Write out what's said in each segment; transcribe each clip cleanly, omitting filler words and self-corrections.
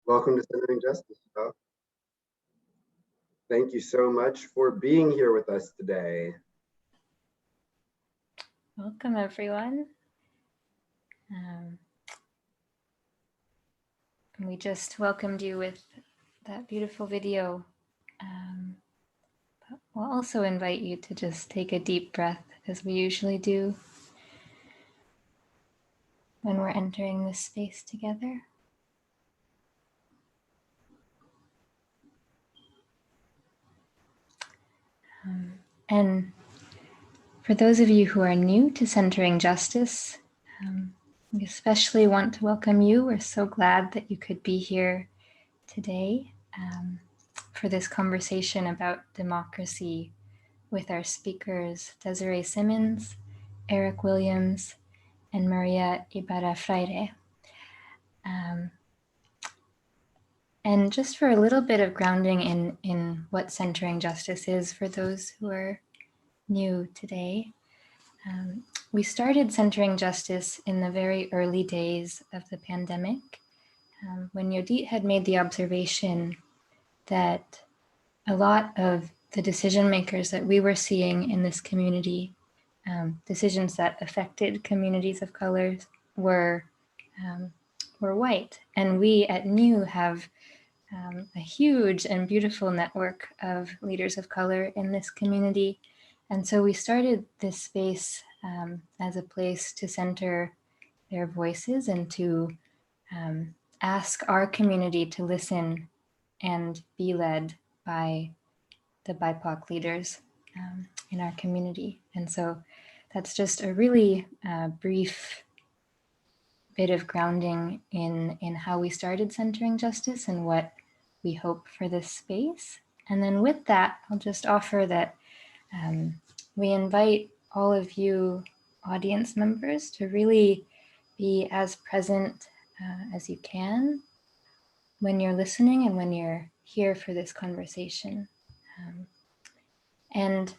Welcome to Centering Justice. Thank you so much for being here with us today. Welcome, everyone. We just welcomed you with that beautiful video. But we'll also invite you to just take a deep breath, as we usually do when we're entering this space together. And for those of you who are new to Centering Justice, we especially want to welcome you. We're so glad that you could be here today for this conversation about democracy with our speakers, Desirae Simmons, Eric Williams, and Maria Ibarra-Frayre. And just for a little bit of grounding in what Centering Justice is for those who are new today, we started Centering Justice in the very early days of the pandemic, when Yodit had made the observation that a lot of the decision makers that we were seeing in this community, decisions that affected communities of color, were white. And we at NEW have a huge and beautiful network of leaders of color in this community. And so we started this space as a place to center their voices and to ask our community to listen and be led by the BIPOC leaders in our community. And so that's just a really brief bit of grounding in how we started Centering Justice and what we hope for this space. And then with that, I'll just offer that we invite all of you audience members to really be as present as you can when you're listening and when you're here for this conversation. And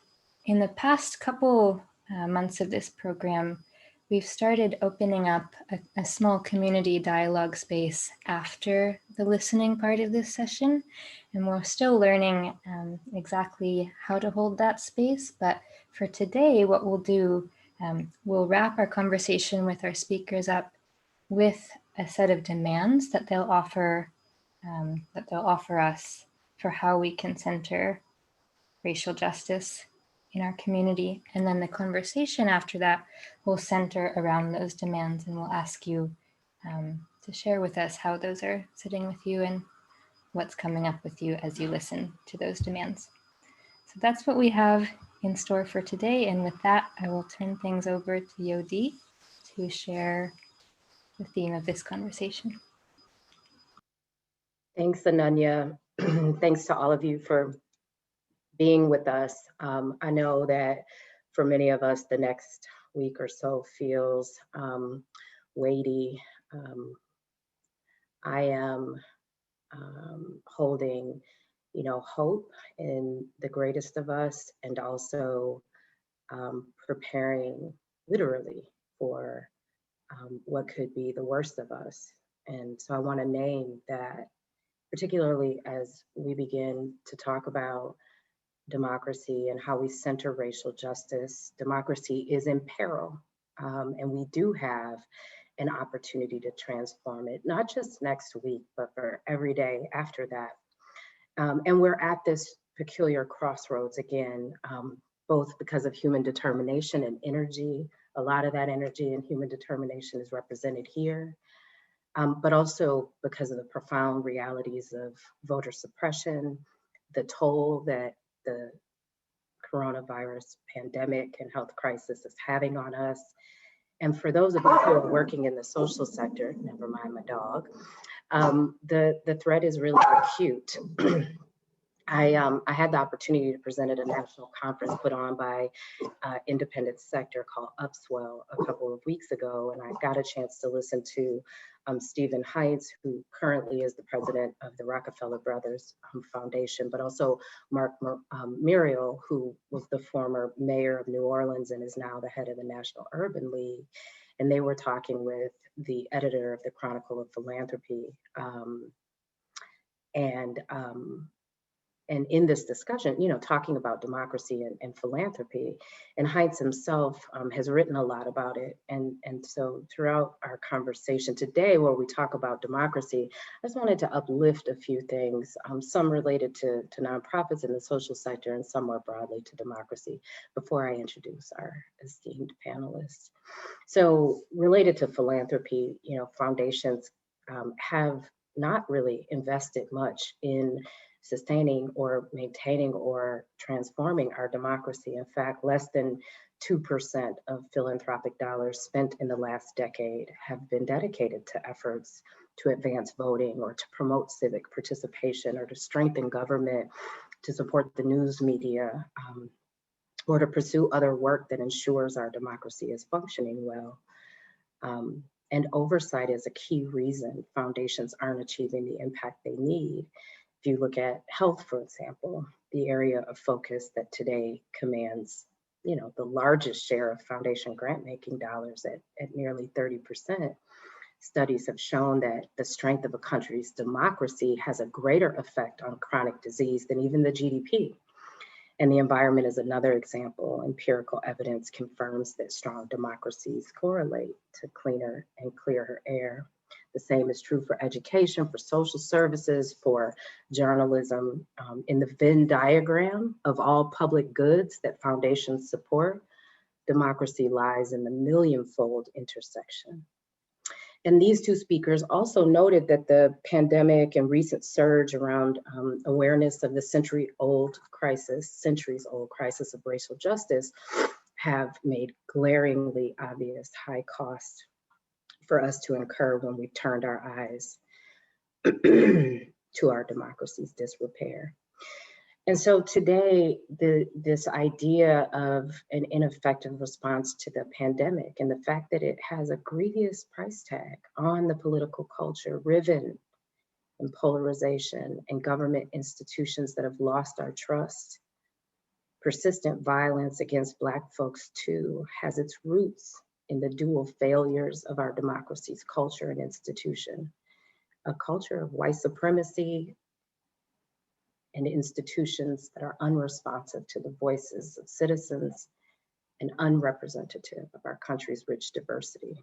in the past couple months of this program, we've started opening up a small community dialogue space after the listening part of this session. And we're still learning exactly how to hold that space. But for today, what we'll do, we'll wrap our conversation with our speakers up with a set of demands that they'll offer us for how we can center racial justice in our community. And then the conversation after that will center around those demands, and we'll ask you to share with us how those are sitting with you and what's coming up with you as you listen to those demands. So that's what we have in store for today. And with that, I will turn things over to Yodi to share the theme of this conversation. Thanks, Ananya. Thanks to all of you for being with us. I know that for many of us, the next week or so feels weighty. I am holding, hope in the greatest of us, and also preparing literally for what could be the worst of us. And so I want to name that, particularly as we begin to talk about democracy and how we center racial justice. Democracy is in peril, and we do have an opportunity to transform it, not just next week, but for every day after that. And we're at this peculiar crossroads again, both because of human determination and energy. A lot of that energy and human determination is represented here, but also because of the profound realities of voter suppression, the toll that the coronavirus pandemic and health crisis is having on us. And for those of us who are working in the social sector, never mind my dog, the threat is really acute. I had the opportunity to present at a national conference put on by independent sector called Upswell a couple of weeks ago, and I got a chance to listen to Stephen Heitz, who currently is the president of the Rockefeller Brothers Foundation, but also Mark Muriel, who was the former mayor of New Orleans and is now the head of the National Urban League. And they were talking with the editor of the Chronicle of Philanthropy, And in this discussion, talking about democracy and philanthropy, and Heinz himself has written a lot about it. And so throughout our conversation today, where we talk about democracy, I just wanted to uplift a few things, some related to nonprofits in the social sector and some more broadly to democracy, before I introduce our esteemed panelists. So related to philanthropy, foundations have not really invested much in sustaining or maintaining or transforming our democracy. In fact, less than 2% of philanthropic dollars spent in the last decade have been dedicated to efforts to advance voting or to promote civic participation or to strengthen government, to support the news media, or to pursue other work that ensures our democracy is functioning well. And oversight is a key reason foundations aren't achieving the impact they need. If you look at health, for example, the area of focus that today commands, the largest share of foundation grant-making dollars at nearly 30%, studies have shown that the strength of a country's democracy has a greater effect on chronic disease than even the GDP. And the environment is another example. Empirical evidence confirms that strong democracies correlate to cleaner and clearer air. The same is true for education, for social services, for journalism. In the Venn diagram of all public goods that foundations support, democracy lies in the millionfold intersection. And these two speakers also noted that the pandemic and recent surge around awareness of the centuries-old crisis of racial justice have made glaringly obvious high cost for us to incur when we turned our eyes to our democracy's disrepair. And so today, this idea of an ineffective response to the pandemic and the fact that it has a grievous price tag on the political culture, riven in polarization and government institutions that have lost our trust, persistent violence against Black folks too, has its roots in the dual failures of our democracy's culture and institution. A culture of white supremacy and institutions that are unresponsive to the voices of citizens and unrepresentative of our country's rich diversity.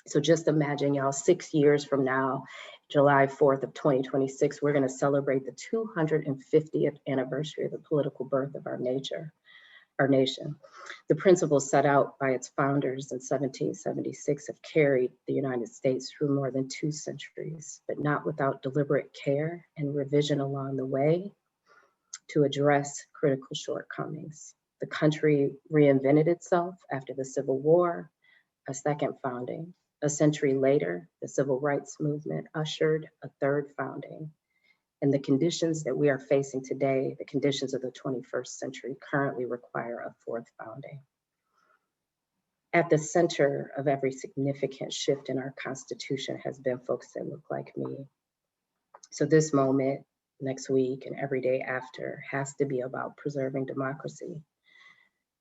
So just imagine, y'all, 6 years from now, July 4th of 2026, we're gonna celebrate the 250th anniversary of the political birth of our nation. The principles set out by its founders in 1776 have carried the United States through more than 2 centuries, but not without deliberate care and revision along the way to address critical shortcomings. The country reinvented itself after the Civil War, a second founding. A century later, the Civil Rights Movement ushered a third founding. And the conditions that we are facing today, the conditions of the 21st century, currently require a fourth founding. At the center of every significant shift in our Constitution has been folks that look like me. So this moment, next week, and every day after has to be about preserving democracy.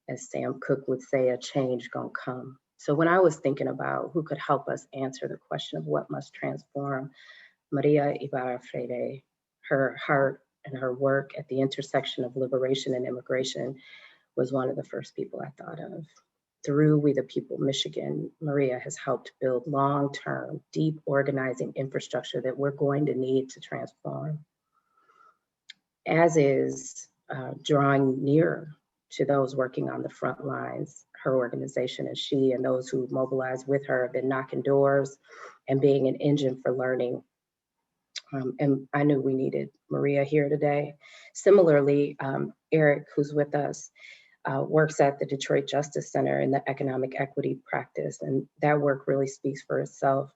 As Sam Cooke would say, a change gonna come. So when I was thinking about who could help us answer the question of what must transform, Maria Ibarra-Frayre, her heart and her work at the intersection of liberation and immigration was one of the first people I thought of. Through We the People Michigan, Maria has helped build long-term, deep organizing infrastructure that we're going to need to transform. As is drawing nearer to those working on the front lines. Her organization and she and those who mobilized with her have been knocking doors and being an engine for learning. And I knew we needed Maria here today. Similarly, Eric, who's with us, works at the Detroit Justice Center in the economic equity practice, and that work really speaks for itself.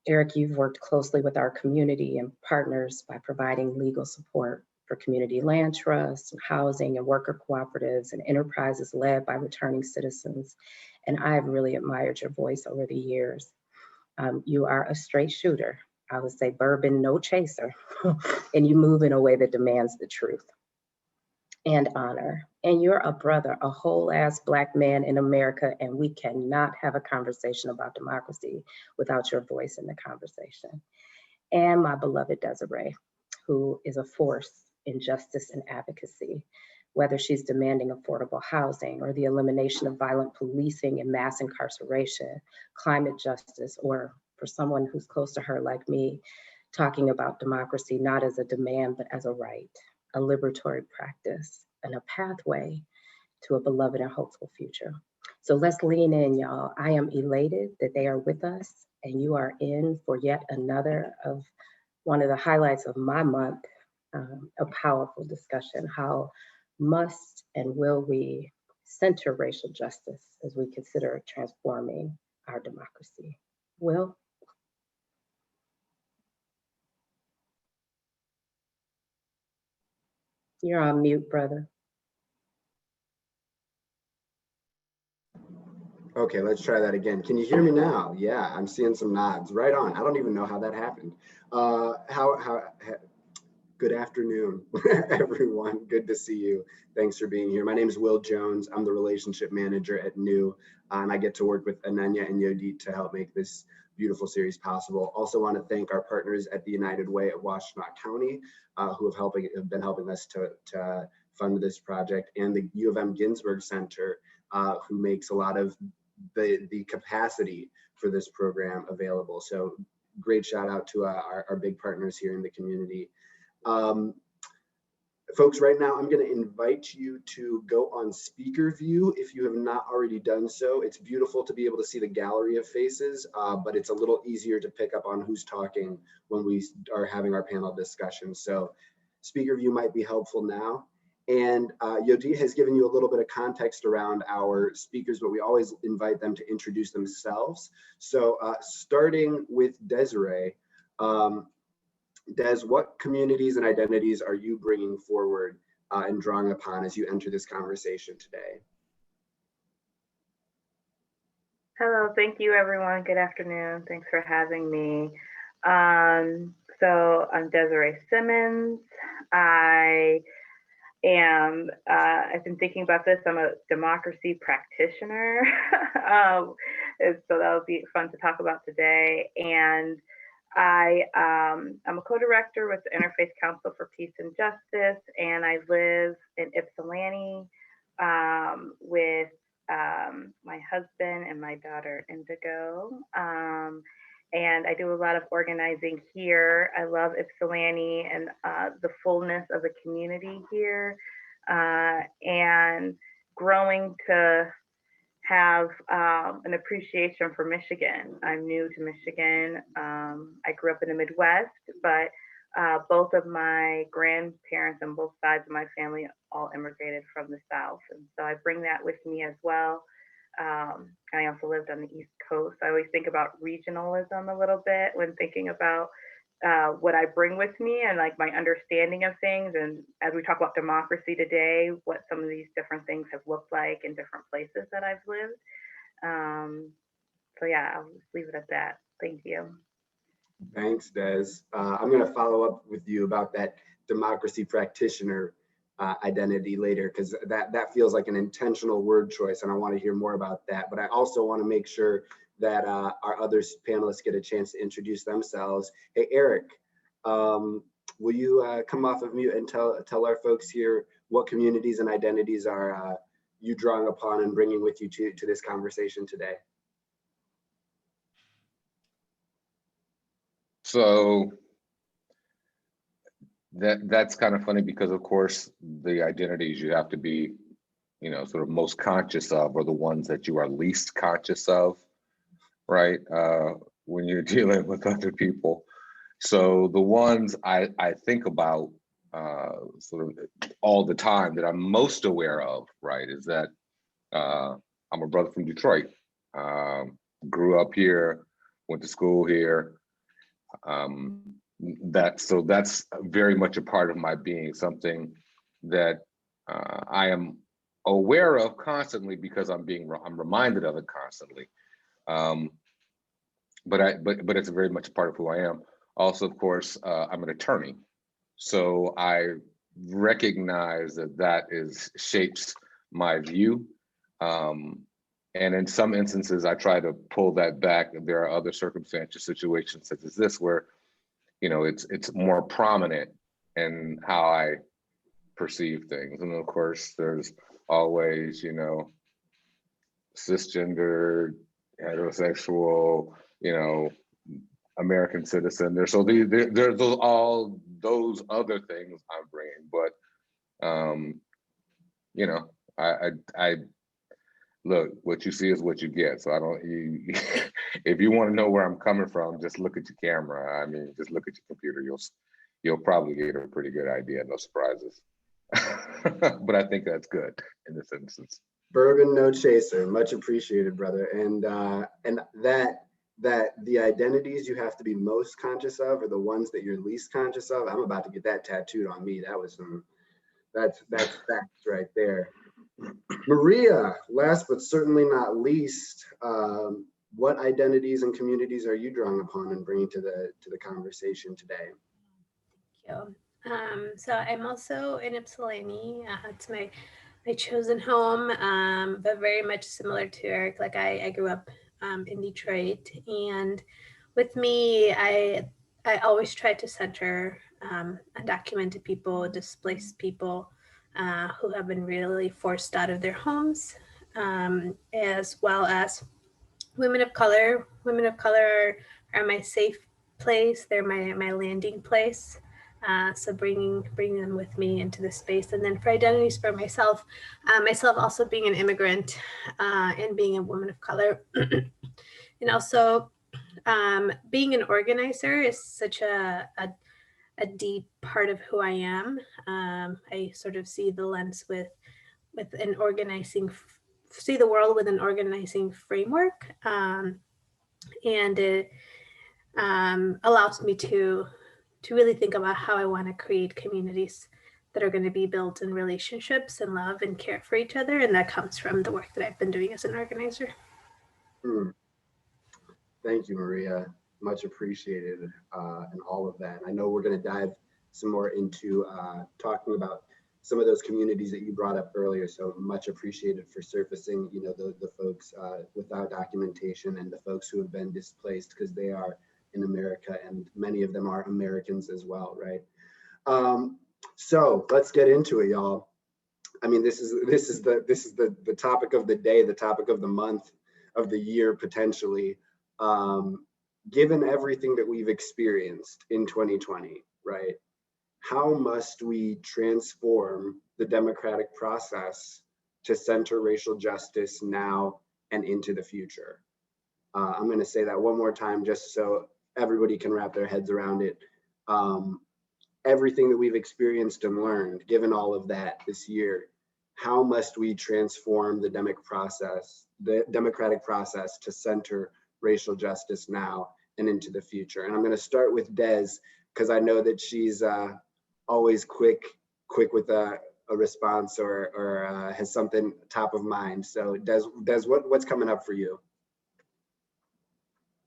Eric, you've worked closely with our community and partners by providing legal support for community land trusts, and housing and worker cooperatives and enterprises led by returning citizens. And I've really admired your voice over the years. You are a straight shooter. I would say bourbon, no chaser. And you move in a way that demands the truth and honor. And you're a brother, a whole ass Black man in America, and we cannot have a conversation about democracy without your voice in the conversation. and my beloved Desirae, who is a force in justice and advocacy, whether she's demanding affordable housing or the elimination of violent policing and mass incarceration, climate justice, or for someone who's close to her like me, talking about democracy not as a demand, but as a right, a liberatory practice, and a pathway to a beloved and hopeful future. So let's lean in, y'all. I am elated that they are with us and you are in for yet another of one of the highlights of my month, a powerful discussion. How must and will we center racial justice as we consider transforming our democracy? Will? You're on mute, brother. Okay, let's try that again. Can you hear me now? Yeah, I'm seeing some nods. Right on. I don't even know how that happened. Good afternoon, everyone. Good to see you. Thanks for being here. My name is Will Jones. I'm the relationship manager at New, and I get to work with Ananya and Yodit to help make this beautiful series possible. Also want to thank our partners at the United Way of Washtenaw County, who have been helping us to fund this project, and the U of M Ginsburg Center, who makes a lot of the capacity for this program available. So great shout out to our big partners here in the community. Folks, right now I'm going to invite you to go on speaker view if you have not already done so. It's beautiful to be able to see the gallery of faces, but it's a little easier to pick up on who's talking when we are having our panel discussion. So speaker view might be helpful now. And Yodit has given you a little bit of context around our speakers, but we always invite them to introduce themselves. So starting with Desirae, Des, what communities and identities are you bringing forward and drawing upon as you enter this conversation today? Hello, thank you everyone. Good afternoon. Thanks for having me. So I'm Desirae Simmons. I've been thinking about this. I'm a democracy practitioner. So that'll be fun to talk about today. And I'm a co-director with the Interfaith Council for Peace and Justice, and I live in Ypsilanti with my husband and my daughter Indigo. And I do a lot of organizing here. I love Ypsilanti and the fullness of the community here, and growing to have an appreciation for Michigan. I'm new to Michigan. I grew up in the Midwest, but both of my grandparents on both sides of my family all immigrated from the South. And so I bring that with me as well. I also lived on the East Coast. I always think about regionalism a little bit when thinking about what I bring with me and like my understanding of things. And as we talk about democracy today, what some of these different things have looked like in different places that I've lived. So yeah, I'll just leave it at that. Thank you. Thanks, Des. I'm going to follow up with you about that democracy practitioner identity later, because that feels like an intentional word choice, and I want to hear more about that. But I also want to make sure that our other panelists get a chance to introduce themselves. Hey, Eric, will you come off of mute and tell our folks here what communities and identities are you drawing upon and bringing with you to this conversation today? So that's kind of funny because, of course, the identities you have to be, sort of most conscious of are the ones that you are least conscious of, right? When you're dealing with other people. So the ones I think about sort of all the time that I'm most aware of, right, is that I'm a brother from Detroit. Grew up here, went to school here. That's very much a part of my being, something that I am aware of constantly because I'm reminded of it constantly. But it's very much a part of who I am. Also, of course, I'm an attorney, so I recognize that shapes my view. And in some instances, I try to pull that back. There are other circumstantial situations such as this where it's more prominent in how I perceive things. And of course, there's always, cisgender, heterosexual, American citizen. There's all those other things I'm bringing, but I look, what you see is what you get. So if you want to know where I'm coming from, just look at your camera. I mean, just look at your computer. You'll probably get a pretty good idea. No surprises. But I think that's good in this instance. Bourbon, no chaser. Much appreciated, brother. And that the identities you have to be most conscious of are the ones that you're least conscious of. I'm about to get that tattooed on me. That's facts right there. Maria, last but certainly not least, what identities and communities are you drawing upon and bringing to the conversation today? Thank you. So I'm also in Ypsilanti. It's my chosen home, but very much similar to Eric. Like I grew up in Detroit, and with me, I always try to center undocumented people, displaced people who have been really forced out of their homes, as well as women of color. Women of color are my safe place. They're my landing place. So bringing them with me into the space. And then for identities for myself also being an immigrant and being a woman of color, and also being an organizer is such a deep part of who I am. I sort of see the lens with an organizing, see the world with an organizing framework, and it allows me to really think about how I want to create communities that are going to be built in relationships and love and care for each other. And that comes from the work that I've been doing as an organizer. Thank you, Maria. Much appreciated in all of that. I know we're going to dive some more into talking about some of those communities that you brought up earlier. So much appreciated for surfacing, the folks without documentation and the folks who have been displaced, because they are in America, and many of them are Americans as well, right? So let's get into it, y'all. I mean, this is the topic of the day, the topic of the month, of the year, potentially. Given everything that we've experienced in 2020, right? How must we transform the democratic process to center racial justice now and into the future? I'm going to say that one more time just so everybody can wrap their heads around it. Everything that we've experienced and learned, given all of that this year, how must we transform the democratic process to center racial justice now and into the future? And I'm going to start with Des, because I know that she's always quick with a response or has something top of mind. So Des, what's coming up for you?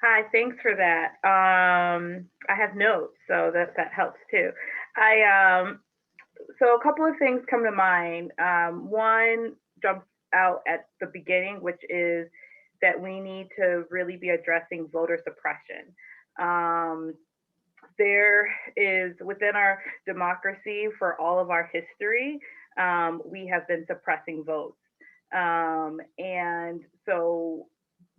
Hi, thanks for that. I have notes, so that helps too. So a couple of things come to mind. One jumps out at the beginning, which is that we need to really be addressing voter suppression. There is, within our democracy, for all of our history, we have been suppressing votes. And so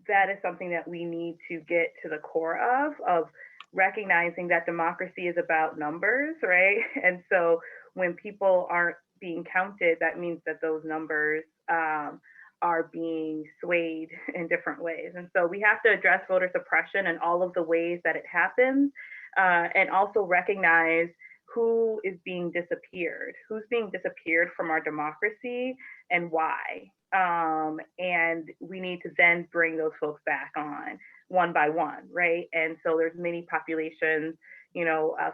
that is something that we need to get to the core of recognizing that democracy is about numbers, right? And so when people aren't being counted, that means that those numbers are being swayed in different ways. And so we have to address voter suppression and all of the ways that it happens, and also recognize who is being disappeared, who's being disappeared from our democracy and why. And we need to then bring those folks back on one by one, right? And so there's many populations,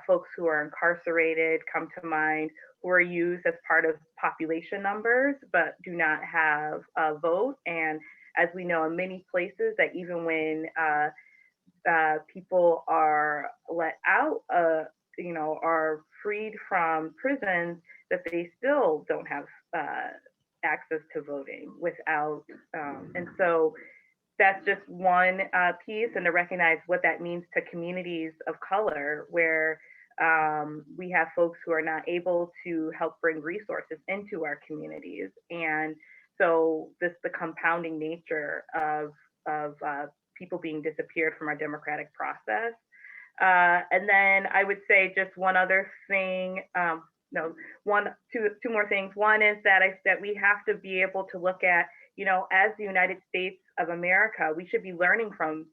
folks who are incarcerated come to mind, who are used as part of population numbers, but do not have a vote. And as we know, in many places, that even when people are let out, are freed from prisons, that they still don't have access to voting without, and so that's just one piece, and to recognize what that means to communities of color where we have folks who are not able to help bring resources into our communities. And so the compounding nature of people being disappeared from our democratic process. And then I would say just one other thing, two more things. One is that we have to be able to look at, as the United States of America, we should be learning from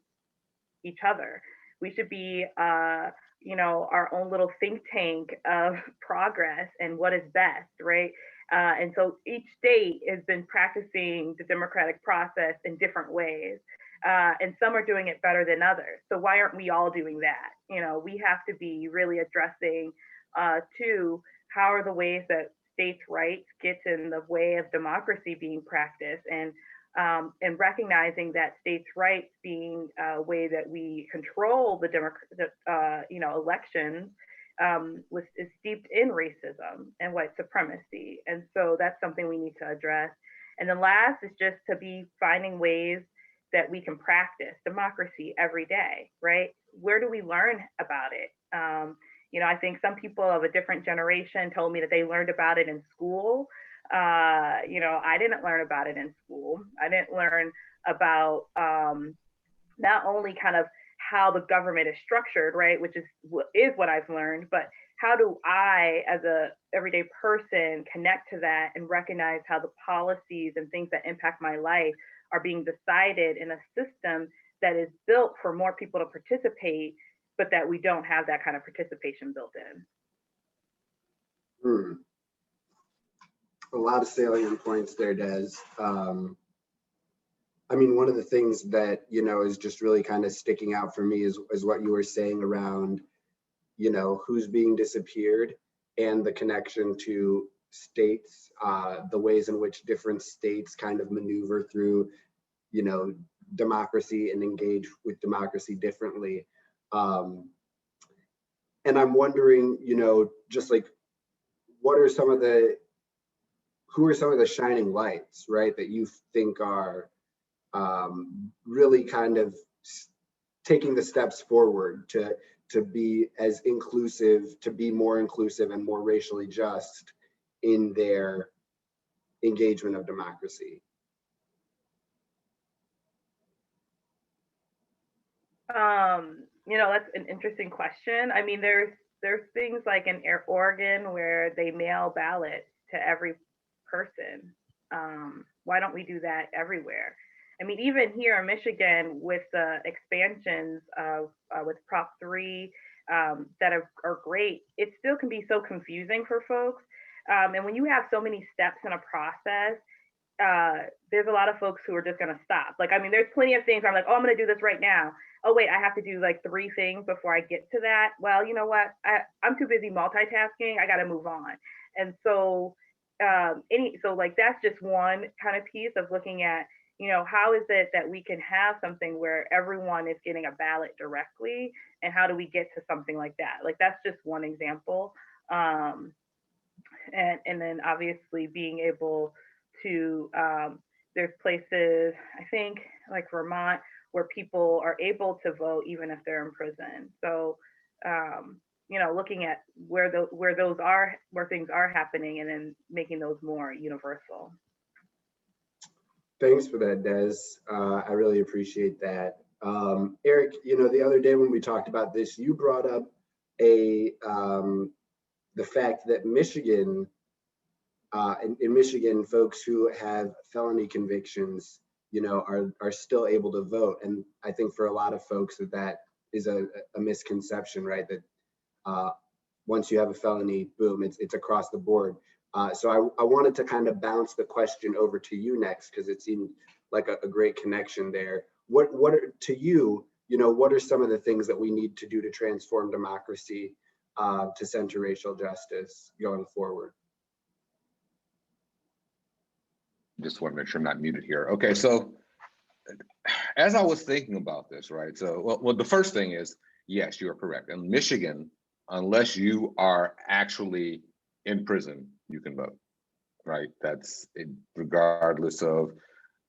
each other. We should be, our own little think tank of progress and what is best, right? And so each state has been practicing the democratic process in different ways. And some are doing it better than others. So why aren't we all doing that? We have to be really addressing too, how are the ways that states' rights get in the way of democracy being practiced, and recognizing that states' rights being a way that we control the elections is steeped in racism and white supremacy. And so that's something we need to address. And then last is just to be finding ways that we can practice democracy every day, right? Where do we learn about it? I think some people of a different generation told me that they learned about it in school. I didn't learn about it in school. I didn't learn about not only kind of how the government is structured, right, which is what I've learned, but how do I, as a everyday person, connect to that and recognize how the policies and things that impact my life are being decided in a system that is built for more people to participate, but that we don't have that kind of participation built in. A lot of salient points there, Des. One of the things that, is just really kind of sticking out for me is what you were saying around, who's being disappeared and the connection to states, the ways in which different states kind of maneuver through, democracy and engage with democracy differently. And I'm wondering, just like, who are some of the shining lights, right, that you think are really kind of taking the steps forward to be as inclusive, to be more inclusive and more racially just in their engagement of democracy? That's an interesting question. There's things like in Oregon where they mail ballots to every person. Why don't we do that everywhere? Even here in Michigan, with the expansions of with Prop 3 that are great, it still can be so confusing for folks. And when you have so many steps in a process, there's a lot of folks who are just going to stop. There's plenty of things I'm like, oh, I'm going to do this right now. Oh, wait, I have to do like 3 things before I get to that. Well, you know what? I'm too busy multitasking. I got to move on. And so, that's just one kind of piece of looking at, how is it that we can have something where everyone is getting a ballot directly, and how do we get to something like that? That's just one example. And then obviously being able to, there's places, I think like Vermont, where people are able to vote even if they're in prison. So, looking at where things are happening, and then making those more universal. Thanks for that, Des. I really appreciate that. Eric, the other day when we talked about this, you brought up the fact that Michigan, in Michigan, folks who have felony convictions, are still able to vote. And I think for a lot of folks that is a misconception, right? That once you have a felony, boom, it's across the board. So I wanted to kind of bounce the question over to you next, because it seemed like a great connection there. What are, to you, what are some of the things that we need to do to transform democracy to center racial justice going forward? Just want to make sure I'm not muted here. Okay, so as I was thinking about this, right? So, well, the first thing is, yes, you are correct. In Michigan, unless you are actually in prison, you can vote, right? That's regardless of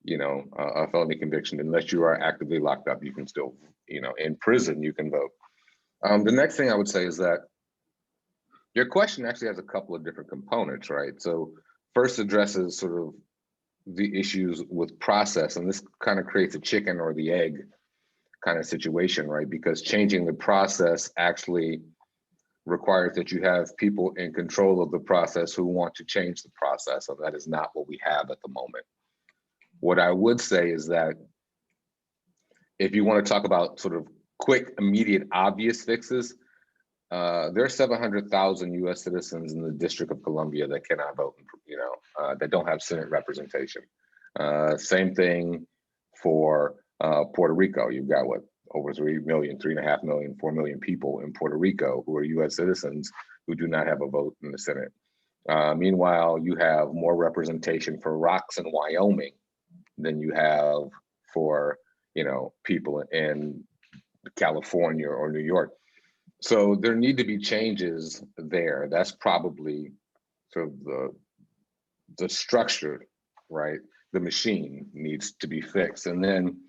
a felony conviction. Unless you are actively locked up, you can still, in prison, you can vote. The next thing I would say is that your question actually has a couple of different components, right? So first addresses sort of the issues with process, and this kind of creates a chicken or the egg kind of situation, right? Because changing the process actually requires that you have people in control of the process who want to change the process, and that is not what we have at the moment. What I would say is that if you want to talk about sort of quick, immediate, obvious fixes, there are 700,000 US citizens in the District of Columbia that cannot vote, that don't have Senate representation. Same thing for Puerto Rico. You've got over 3 million, 3.5 million, 4 million people in Puerto Rico who are US citizens who do not have a vote in the Senate. Meanwhile, you have more representation for rocks in Wyoming than you have for, people in California or New York. So there need to be changes there. That's probably sort of the structure, right? The machine needs to be fixed. And then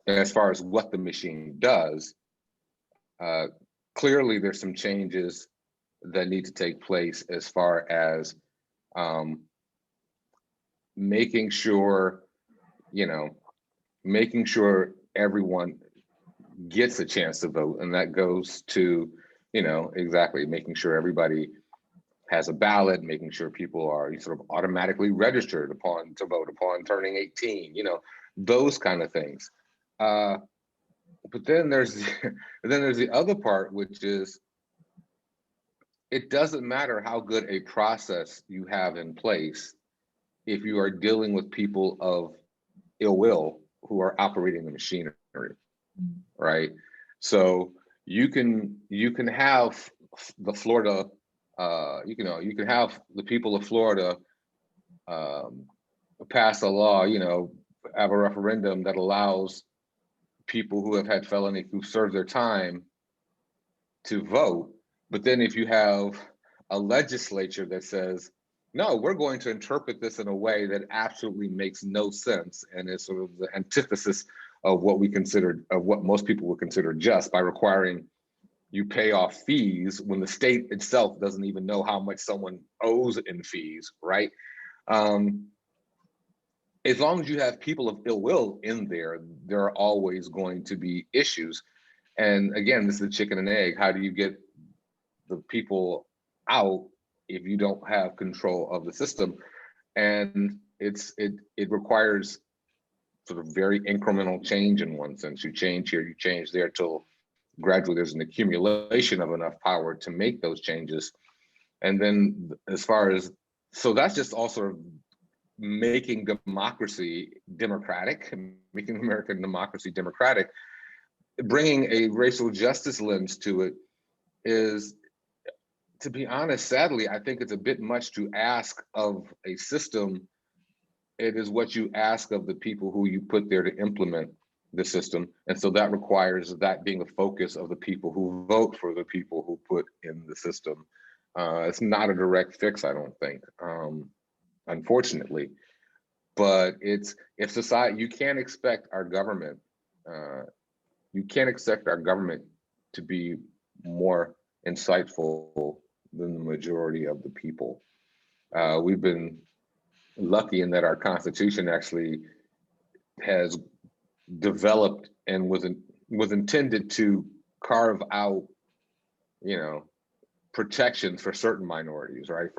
as far as what the machine does, clearly there's some changes that need to take place as far as making sure everyone gets a chance to vote. And that goes to, exactly making sure everybody has a ballot, making sure people are sort of automatically registered to vote upon turning 18, those kind of things. But then there's the other part, which is it doesn't matter how good a process you have in place if you are dealing with people of ill will who are operating the machinery, right? So you can have the Florida, you can have the people of Florida pass a law, have a referendum that allows people who have had felony, who served their time, to vote. But then if you have a legislature that says, no, we're going to interpret this in a way that absolutely makes no sense and is sort of the antithesis of what most people would consider just, by requiring you pay off fees when the state itself doesn't even know how much someone owes in fees, right? As long as you have people of ill will in there, there are always going to be issues. And again, this is the chicken and egg. How do you get the people out if you don't have control of the system? And it requires sort of very incremental change in one sense. You change here, you change there, till gradually there's an accumulation of enough power to make those changes. And then so that's just all sort of making democracy democratic, making American democracy democratic. Bringing a racial justice lens to it is, to be honest, sadly, I think it's a bit much to ask of a system. It is what you ask of the people who you put there to implement the system. And so that requires that being the focus of the people who vote for the people who put in the system. It's not a direct fix, I don't think, unfortunately. But if society, you can't expect our government to be more insightful than the majority of the people. We've been lucky in that our Constitution actually has developed and was intended to carve out, protections for certain minorities, right?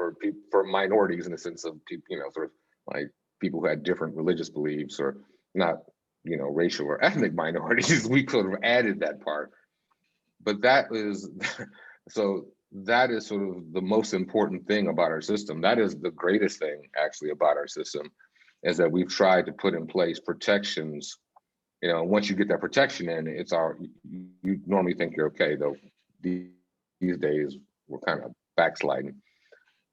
For minorities in the sense of people, sort of like people who had different religious beliefs, or not, racial or ethnic minorities. We could have added that part, but that is so. That is sort of the most important thing about our system. That is the greatest thing actually about our system, is that we've tried to put in place protections. Once you get that protection in, you normally think you're okay, though these days we're kind of backsliding.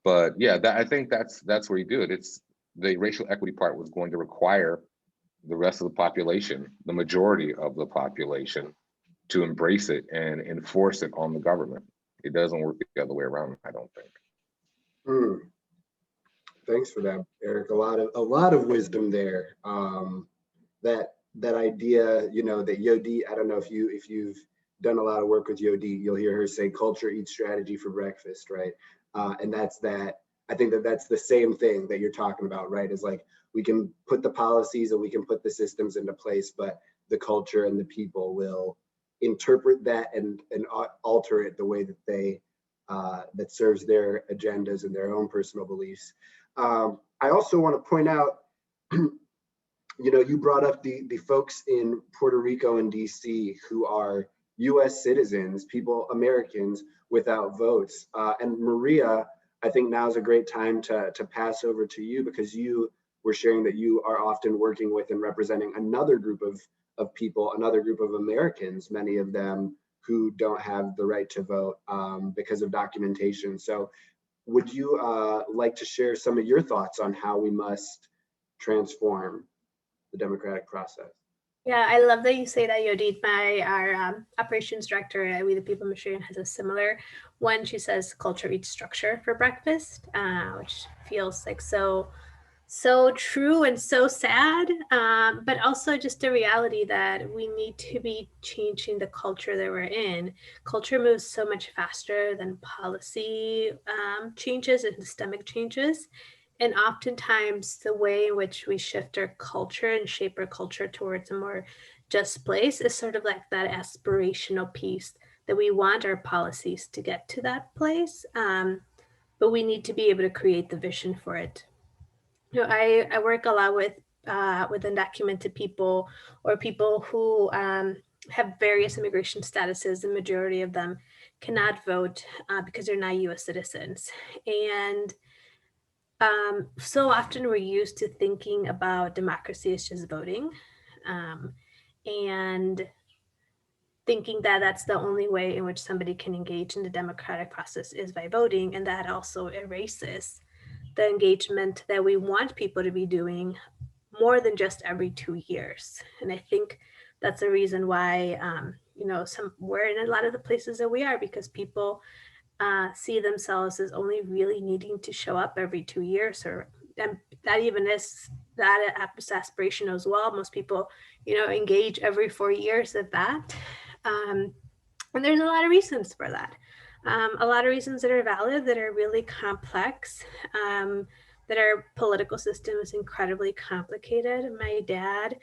But yeah, I think that's where you do it. It's the racial equity part was going to require the rest of the population, the majority of the population, to embrace it and enforce it on the government. It doesn't work the other way around, I don't think. Thanks for that, Eric. A lot of wisdom there. That idea, you know, that Yodi, I don't know if you've done a lot of work with Yodi, you'll hear her say culture eats strategy for breakfast, right? And that's that. I think that that's the same thing that you're talking about, right? Is like we can put the policies and we can put the systems into place, but the culture and the people will interpret that and alter it the way that they that serves their agendas and their own personal beliefs. I also want to point out, you know, you brought up the folks in Puerto Rico and DC who are U.S. citizens, people, Americans without votes. And Maria, I think now is a great time to pass over to you, because you were sharing that you are often working with and representing another group of people, another group of Americans, many of them who don't have the right to vote because of documentation. So would you like to share some of your thoughts on how we must transform the democratic process? Yeah, I love that you say that, Yodit. Our operations director at We the People Machine has a similar one. She says culture eats structure for breakfast, which feels like so true and so sad, but also just a reality that we need to be changing the culture that we're in. Culture moves so much faster than policy changes and systemic changes. And oftentimes, the way in which we shift our culture and shape our culture towards a more just place is sort of like that aspirational piece that we want our policies to get to that place. But we need to be able to create the vision for it. You know, I work a lot with undocumented people or people who have various immigration statuses. The majority of them cannot vote because they're not U.S. citizens. And so often we're used to thinking about democracy as just voting, and thinking that that's the only way in which somebody can engage in the democratic process is by voting, and that also erases the engagement that we want people to be doing more than just every 2 years. And I think that's the reason why you know, we're in a lot of the places that we are, because people see themselves as only really needing to show up every 2 years, or and that even is that aspirational as well. Most people, you know, engage every 4 years at that. And there's a lot of reasons for that. A lot of reasons that are valid, that are really complex, that our political system is incredibly complicated. My dad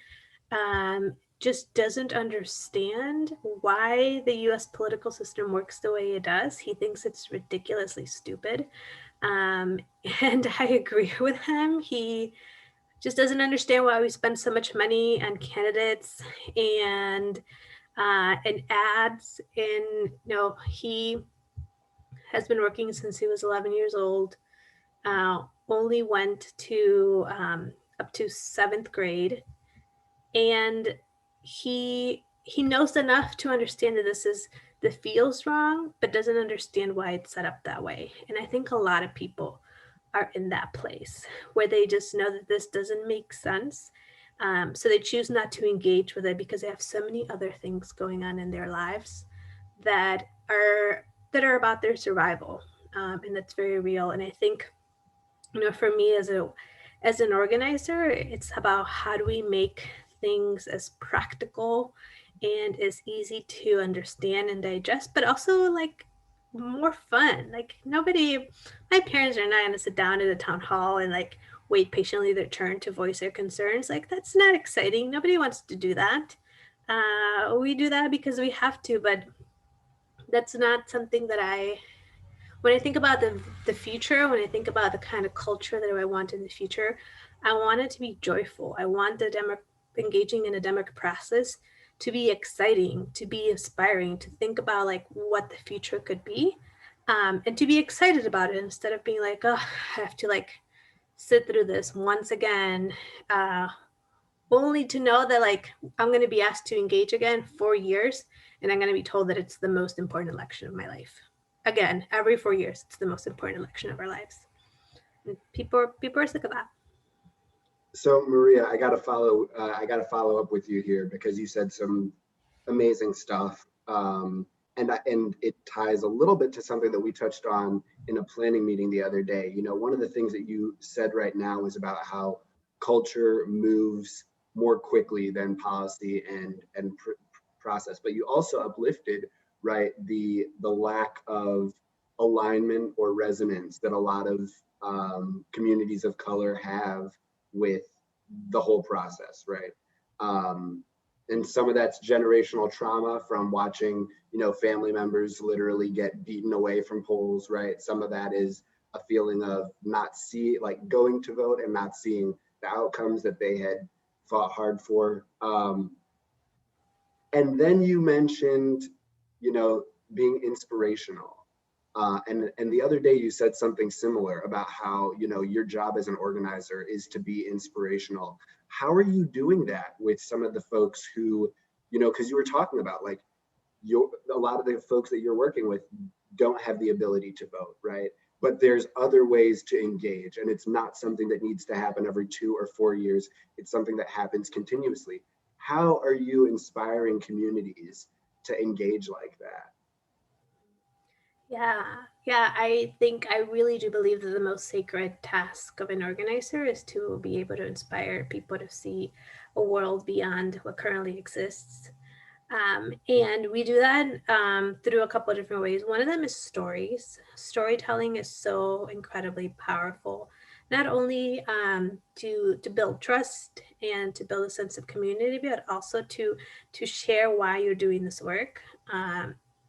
just doesn't understand why the US political system works the way it does. He thinks it's ridiculously stupid. And I agree with him. He just doesn't understand why we spend so much money on candidates and ads. And you know, he has been working since he was 11 years old. Only went to up to 7th grade, and he knows enough to understand that this feels wrong, but doesn't understand why it's set up that way. And I think a lot of people are in that place where they just know that this doesn't make sense. So they choose not to engage with it because they have so many other things going on in their lives that are about their survival, and that's very real. And I think, you know, for me as an organizer, it's about how do we make things as practical and as easy to understand and digest, but also like more fun. Like my parents are not going to sit down at a town hall and like wait patiently their turn to voice their concerns. Like, that's not exciting. Nobody wants to do that. We do that because we have to, but that's not something that when I think about the future, when I think about the kind of culture that I want in the future, I want it to be joyful. I want the engaging in a democratic process to be exciting, to be inspiring, to think about like what the future could be, and to be excited about it instead of being like, oh, I have to like sit through this once again, only to know that like I'm going to be asked to engage again 4 years, and I'm going to be told that it's the most important election of my life. Again, every 4 years, it's the most important election of our lives. And people are sick of that. So Maria, I got to follow up with you here, because you said some amazing stuff. And and it ties a little bit to something that we touched on in a planning meeting the other day. You know, one of the things that you said right now is about how culture moves more quickly than policy and process, but you also uplifted, right, the lack of alignment or resonance that a lot of communities of color have with the whole process, right? And some of that's generational trauma from watching, you know, family members literally get beaten away from polls, right? Some of that is a feeling of like going to vote and not seeing the outcomes that they had fought hard for. And then you mentioned, you know, being inspirational. And the other day you said something similar about how, you know, your job as an organizer is to be inspirational. How are you doing that with some of the folks who, you know, because you were talking about like a lot of the folks that you're working with don't have the ability to vote, right? But there's other ways to engage, and it's not something that needs to happen every 2 or 4 years. It's something that happens continuously. How are you inspiring communities to engage like that? Yeah, I think I really do believe that the most sacred task of an organizer is to be able to inspire people to see a world beyond what currently exists. And we do that through a couple of different ways. One of them is stories. Storytelling is so incredibly powerful, not only to build trust and to build a sense of community, but also to share why you're doing this work.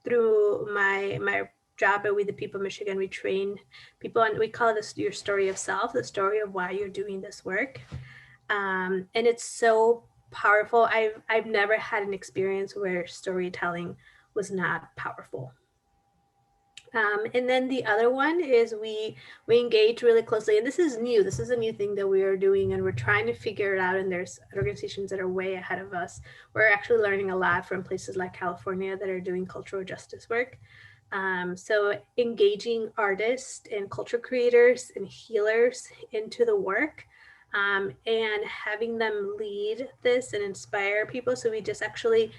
Through my job at We the People Michigan, we train people, and we call this your story of self, the story of why you're doing this work. And it's so powerful. I've never had an experience where storytelling was not powerful. And then the other one is we engage really closely, and this is new. This is a new thing that we are doing, and we're trying to figure it out. And there's organizations that are way ahead of us. We're actually learning a lot from places like California that are doing cultural justice work. So engaging artists and culture creators and healers into the work, and having them lead this and inspire people. So we just actually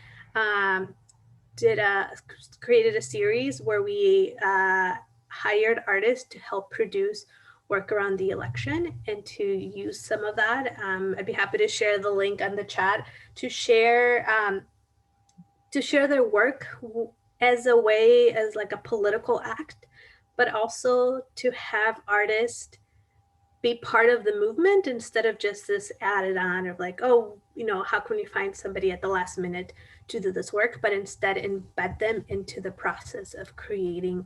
created a series where we hired artists to help produce work around the election and to use some of that. I'd be happy to share the link on the chat to share their work as a way, as like a political act, but also to have artists be part of the movement instead of just this added on of like, oh, you know, how can we find somebody at the last minute to do this work, but instead embed them into the process of creating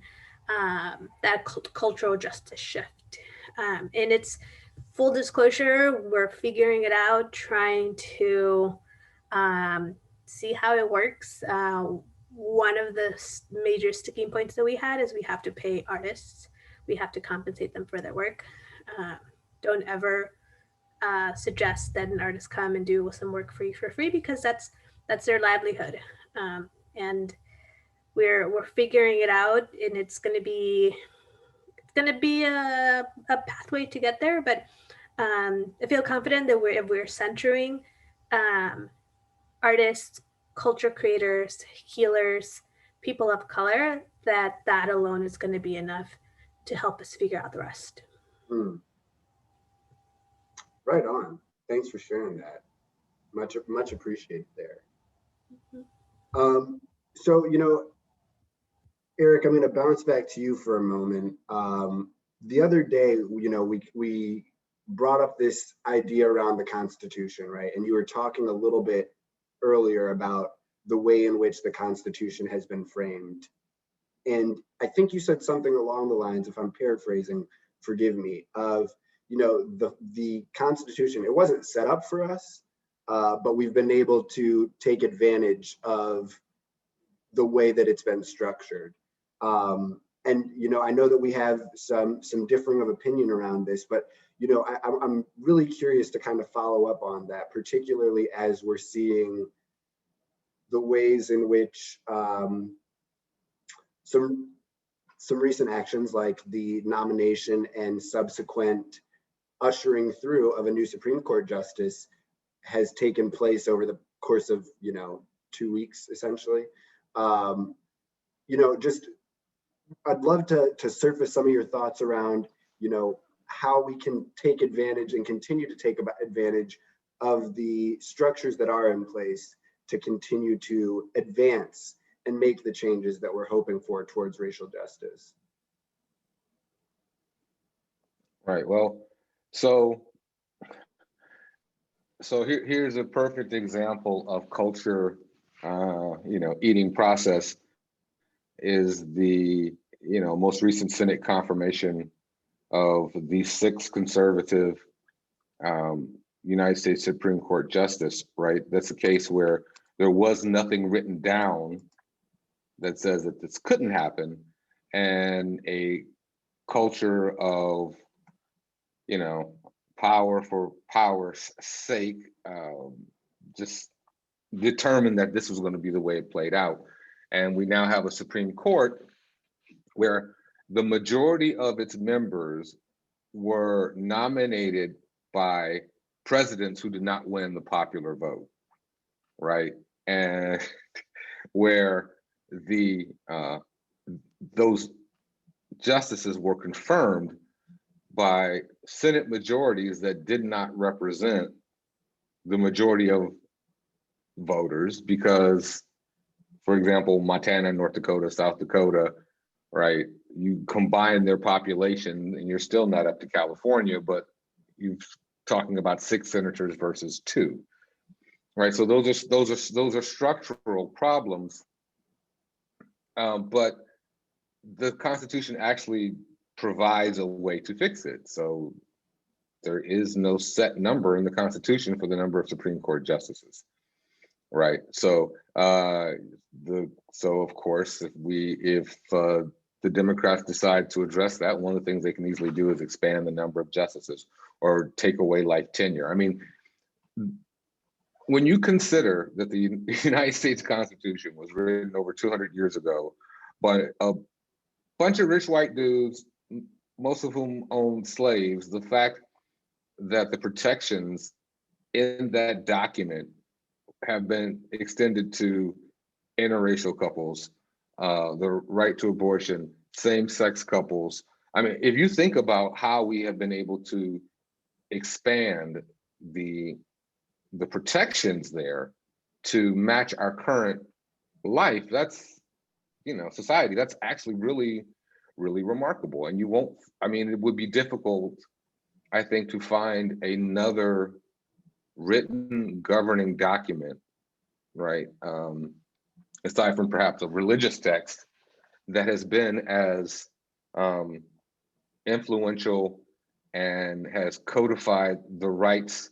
that cultural justice shift. And it's full disclosure, we're figuring it out, trying to see how it works. One of the major sticking points that we had is we have to pay artists. We have to compensate them for their work. Don't ever suggest that an artist come and do some work for free, because that's their livelihood. And we're figuring it out, and it's going to be a pathway to get there. But I feel confident that if we're centering artists, culture creators, healers, people of color, that alone is going to be enough to help us figure out the rest. Right on. Thanks for sharing that. Much appreciated there. So, you know, Eric, I'm going to bounce back to you for a moment. The other day, you know, we brought up this idea around the Constitution, right? And you were talking a little bit earlier about the way in which the Constitution has been framed. And I think you said something along the lines, if I'm paraphrasing, forgive me, of, you know, the Constitution, it wasn't set up for us, but we've been able to take advantage of the way that it's been structured. And, you know, I know that we have some differing of opinion around this, but, you know, I'm really curious to kind of follow up on that, particularly as we're seeing the ways in which some recent actions like the nomination and subsequent ushering through of a new Supreme Court justice has taken place over the course of, you know, 2 weeks, essentially. just I'd love to surface some of your thoughts around, how we can take advantage and continue to take advantage of the structures that are in place to continue to advance and make the changes that we're hoping for towards racial justice. Right. Well, so here's a perfect example of culture, eating process is the, most recent Senate confirmation of the 6th conservative United States Supreme Court justice, right? That's a case where there was nothing written down that says that this couldn't happen, and a culture of, power for power's sake, just determined that this was going to be the way it played out. And we now have a Supreme Court where the majority of its members were nominated by presidents who did not win the popular vote, right? And where those justices were confirmed by Senate majorities that did not represent the majority of voters, because, for example, Montana, North Dakota, South Dakota, right? You combine their population and you're still not up to California, but you're talking about 6 senators versus 2, right? So those are structural problems, but the Constitution actually provides a way to fix it. So there is no set number in the Constitution for the number of Supreme Court justices, right? So of course, if the Democrats decide to address that, one of the things they can easily do is expand the number of justices or take away life tenure. I mean, when you consider that the United States Constitution was written over 200 years ago by a bunch of rich white dudes, most of whom owned slaves, the fact that the protections in that document have been extended to interracial couples, the right to abortion, same-sex couples. I mean, if you think about how we have been able to expand the protections there to match our current life, that's, society, that's actually really, really remarkable. And it would be difficult, I think, to find another written governing document, right? Aside from perhaps a religious text that has been as influential and has codified the rights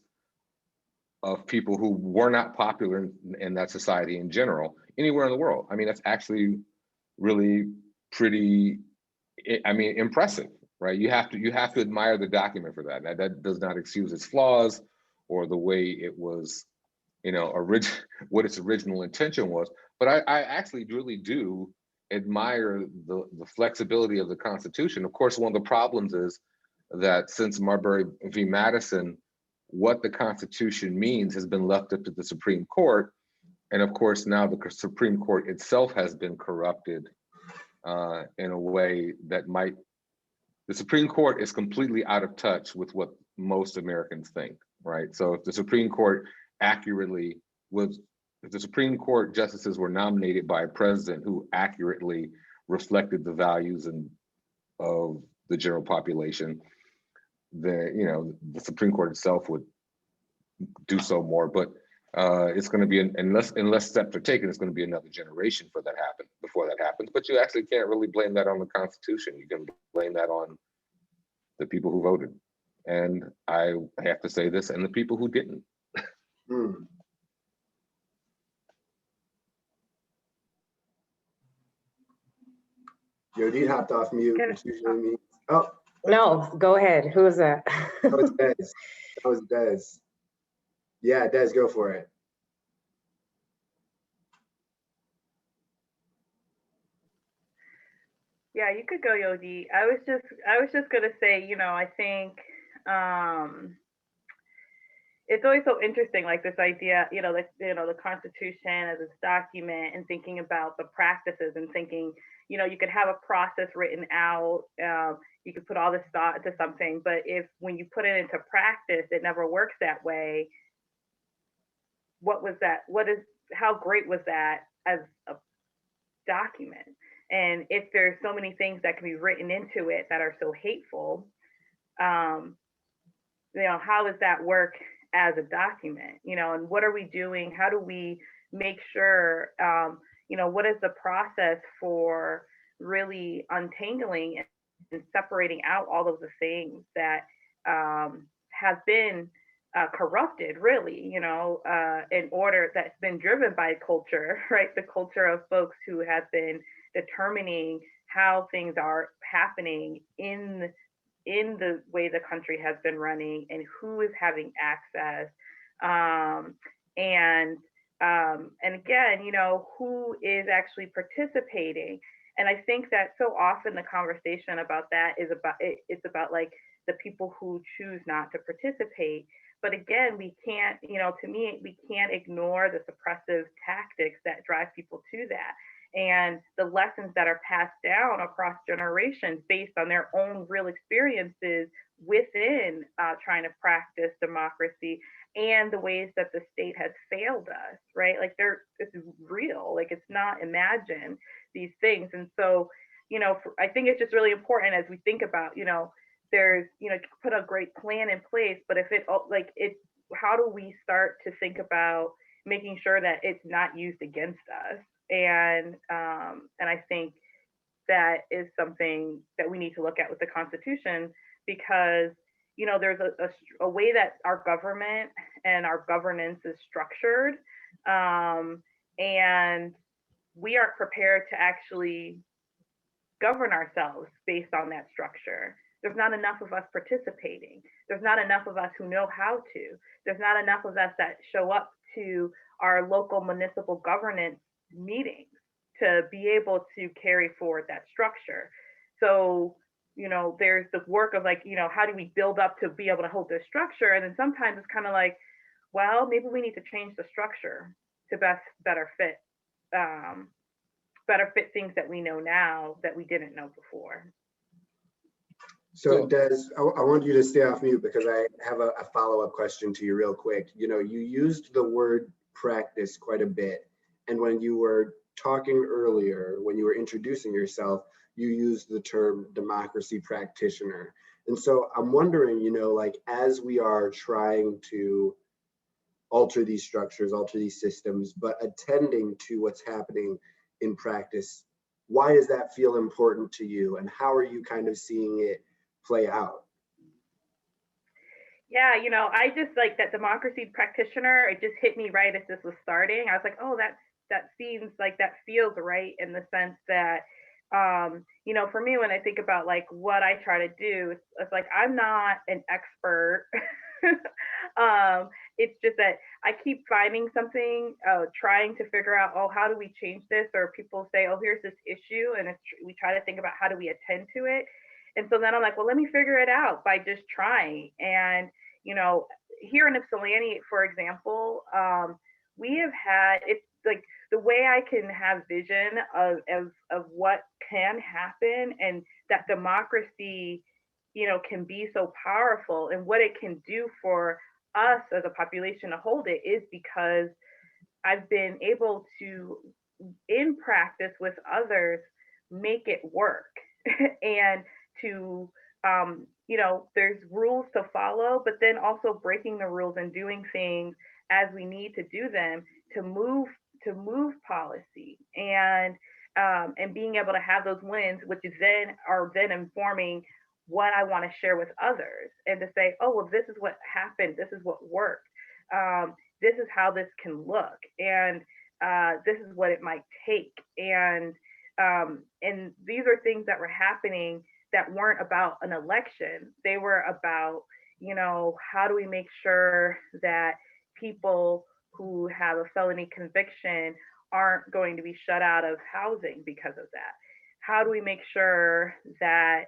of people who were not popular in that society in general, anywhere in the world. I mean, that's actually really pretty, impressive, right? You have to admire the document for that. That does not excuse its flaws or the way it was, what its original intention was. But I actually really do admire the flexibility of the Constitution. Of course, one of the problems is that since Marbury v. Madison, what the Constitution means has been left up to the Supreme Court. And of course, now the Supreme Court itself has been corrupted in a way that the Supreme Court is completely out of touch with what most Americans think, right? So if the Supreme Court if the Supreme Court justices were nominated by a president who accurately reflected the values of the general population, then, the Supreme Court itself would do so more. But it's going to be, unless steps are taken, it's going to be another generation before that happens. But you actually can't really blame that on the Constitution. You can blame that on the people who voted. And I have to say this, and the people who didn't. Yodi hopped off mute, which usually means, oh. No, go ahead. Who is that? That was Des. That was Des. Yeah, Des, go for it. Yeah, you could go, Yodi. I was just gonna say, I think, it's always so interesting, like this idea, like, the Constitution as this document, and thinking about the practices and thinking, you could have a process written out, you could put all this thought into something, but when you put it into practice, it never works that way. What was that? How great was that as a document? And if there's so many things that can be written into it that are so hateful, how does that work as a document? And what are we doing? How do we make sure, what is the process for really untangling and separating out all of the things that have been corrupted, really, in order, that's been driven by culture, right? The culture of folks who have been determining how things are happening in the way the country has been running, and who is having access, and again, who is actually participating. And I think that so often the conversation about that is about it's about like the people who choose not to participate. But again, we can't, to me, we can't ignore the suppressive tactics that drive people to that, and the lessons that are passed down across generations based on their own real experiences within trying to practice democracy, and the ways that the state has failed us, right? Like it's real, like it's not imagined, these things. And so, I think it's just really important as we think about, there's, put a great plan in place, but if how do we start to think about making sure that it's not used against us? And I think that is something that we need to look at with the Constitution, because there's a way that our government and our governance is structured, and we aren't prepared to actually govern ourselves based on that structure. There's not enough of us participating. There's not enough of us who know how to. There's not enough of us that show up to our local municipal governance meetings to be able to carry forward that structure. So, there's the work of how do we build up to be able to hold this structure? And then sometimes it's kind of like, well, maybe we need to change the structure to better fit things that we know now that we didn't know before. So Des, I want you to stay off mute because I have a follow-up question to you real quick. You used the word practice quite a bit. And when you were talking earlier, when you were introducing yourself, you used the term democracy practitioner. And so I'm wondering, as we are trying to alter these structures, alter these systems, but attending to what's happening in practice, why does that feel important to you? And how are you kind of seeing it play out? Yeah, I just like that democracy practitioner. It just hit me right as this was starting. I was like, oh, that seems like that feels right, in the sense that, for me, when I think about like what I try to do, it's like I'm not an expert. It's just that I keep finding something, trying to figure out, oh, how do we change this? Or people say, oh, here's this issue, and we try to think about how do we attend to it. And so then I'm like, well, let me figure it out by just trying. And, here in Ypsilanti, for example, we have had, it's like the way I can have vision of what can happen, and that democracy, can be so powerful, and what it can do for us as a population to hold it, is because I've been able to, in practice with others, make it work. And to there's rules to follow, but then also breaking the rules and doing things as we need to do them to move policy, and being able to have those wins, which is then informing what I want to share with others, and to say, oh, well, this is what happened, this is what worked, this is how this can look, and this is what it might take, and these are things that were happening that weren't about an election. They were about, how do we make sure that people who have a felony conviction aren't going to be shut out of housing because of that? How do we make sure that,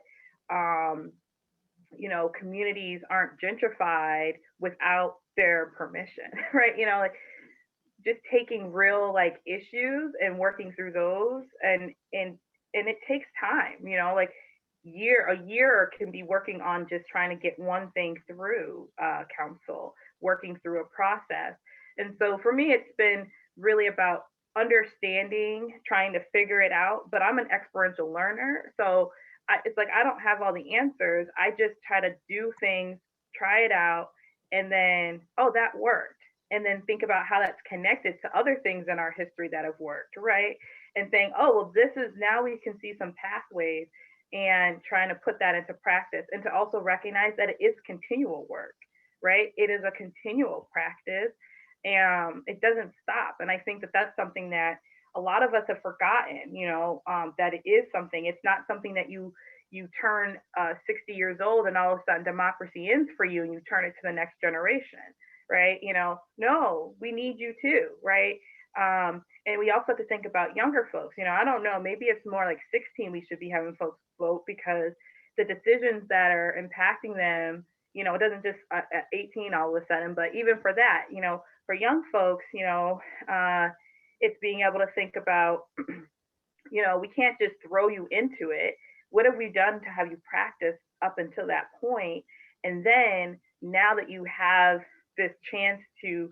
communities aren't gentrified without their permission, right? Like just taking real like issues and working through those, and it takes time, like a year can be working on just trying to get one thing through council, working through a process. And so for me, it's been really about understanding, trying to figure it out. But I'm an experiential learner, so it's like I don't have all the answers. I just try to do things, try it out, and then, oh, that worked. And then think about how that's connected to other things in our history that have worked, right? And saying, oh, well, this is, now we can see some pathways, and trying to put that into practice, and to also recognize that it is continual work, right? It is a continual practice, and it doesn't stop. And I think that that's something that a lot of us have forgotten, that it is something. It's not something that you turn 60 years old and all of a sudden democracy ends for you and you turn it to the next generation, right? No, we need you too, right? And we also have to think about younger folks. I don't know, maybe it's more like 16 we should be having folks vote, because the decisions that are impacting them, it doesn't just at 18 all of a sudden, but even for that, for young folks, it's being able to think about, we can't just throw you into it. What have we done to have you practice up until that point? And then now that you have this chance to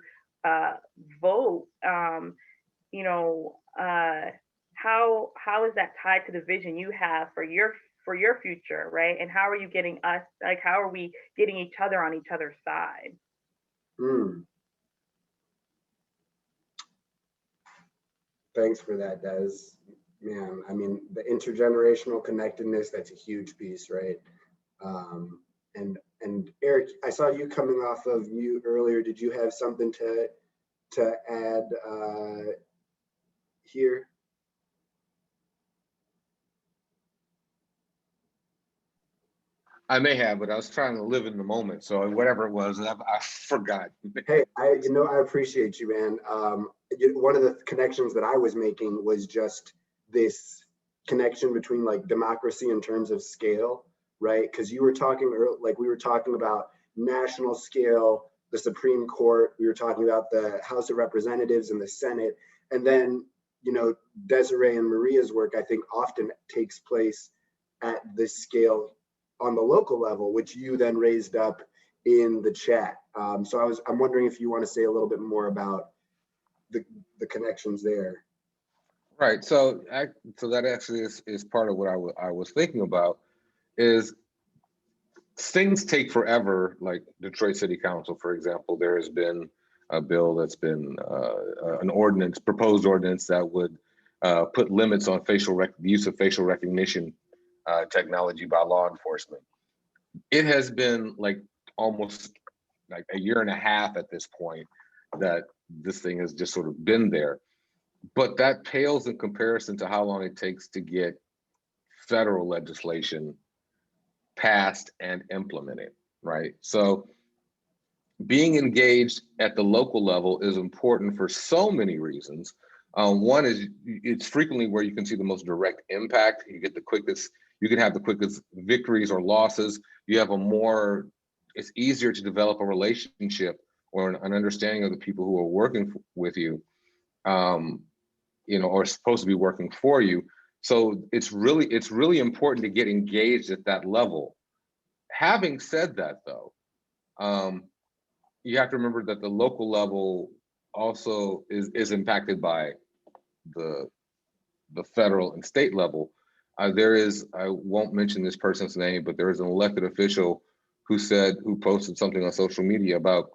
vote, how is that tied to the vision you have for your future, right? And how are you getting us, like, how are we getting each other on each other's side? Thanks for that, Des. Man, I mean, the intergenerational connectedness, that's a huge piece, right? And Eric, I saw you coming off of mute earlier. Did you have something to add here? I may have, but I was trying to live in the moment. So whatever it was, I forgot. Hey, I appreciate you, man. One of the connections that I was making was just this connection between like democracy in terms of scale, right? Because you were talking like we were talking about national scale, the Supreme Court, we were talking about the House of Representatives and the Senate, and then Desirae and Maria's work, I think, often takes place at this scale on the local level, which you then raised up in the chat. So I'm wondering if you want to say a little bit more about the connections there. Right. So that actually is part of what I was thinking about. Is things take forever. Like Detroit City Council, for example, there has been a bill that's been an proposed ordinance that would put limits on use of facial recognition technology by law enforcement. It has been like almost like a year and a half at this point that this thing has just sort of been there. But that pales in comparison to how long it takes to get federal legislation passed and implemented, right? So being engaged at the local level is important for so many reasons. One is it's frequently where you can see the most direct impact. You can have the quickest victories or losses. It's easier to develop a relationship or an understanding of the people who are working with you, or supposed to be working for you. So it's really important to get engaged at that level. Having said that, though, you have to remember that the local level also is impacted by the federal and state level. I won't mention this person's name, but there is an elected official who posted something on social media about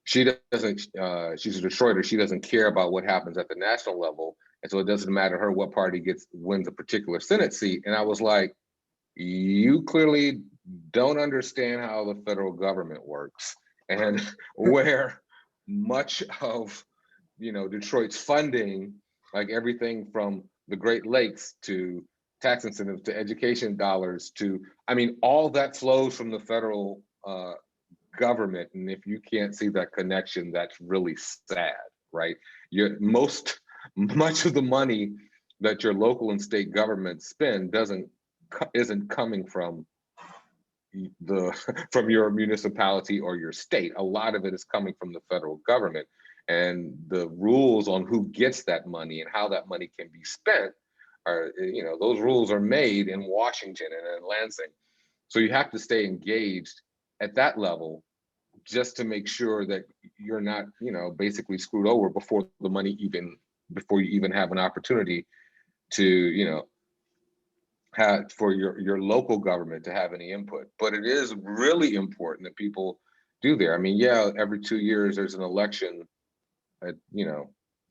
she's a Detroiter, she doesn't care about what happens at the national level. And so it doesn't matter to her what party wins a particular Senate seat. And I was like, you clearly don't understand how the federal government works and where much of Detroit's funding, like everything from the Great Lakes to tax incentives to education dollars all that flows from the federal government. And if you can't see that connection, that's really sad, right? Much of the money that your local and state government spend isn't coming from from your municipality or your state. A lot of it is coming from the federal government, and the rules on who gets that money and how that money can be spent are, those rules are made in Washington and in Lansing. So you have to stay engaged at that level just to make sure that you're not, basically screwed over before you even have an opportunity to, have for your local government to have any input. But it is really important that people do there. I mean, yeah, every 2 years there's an election at,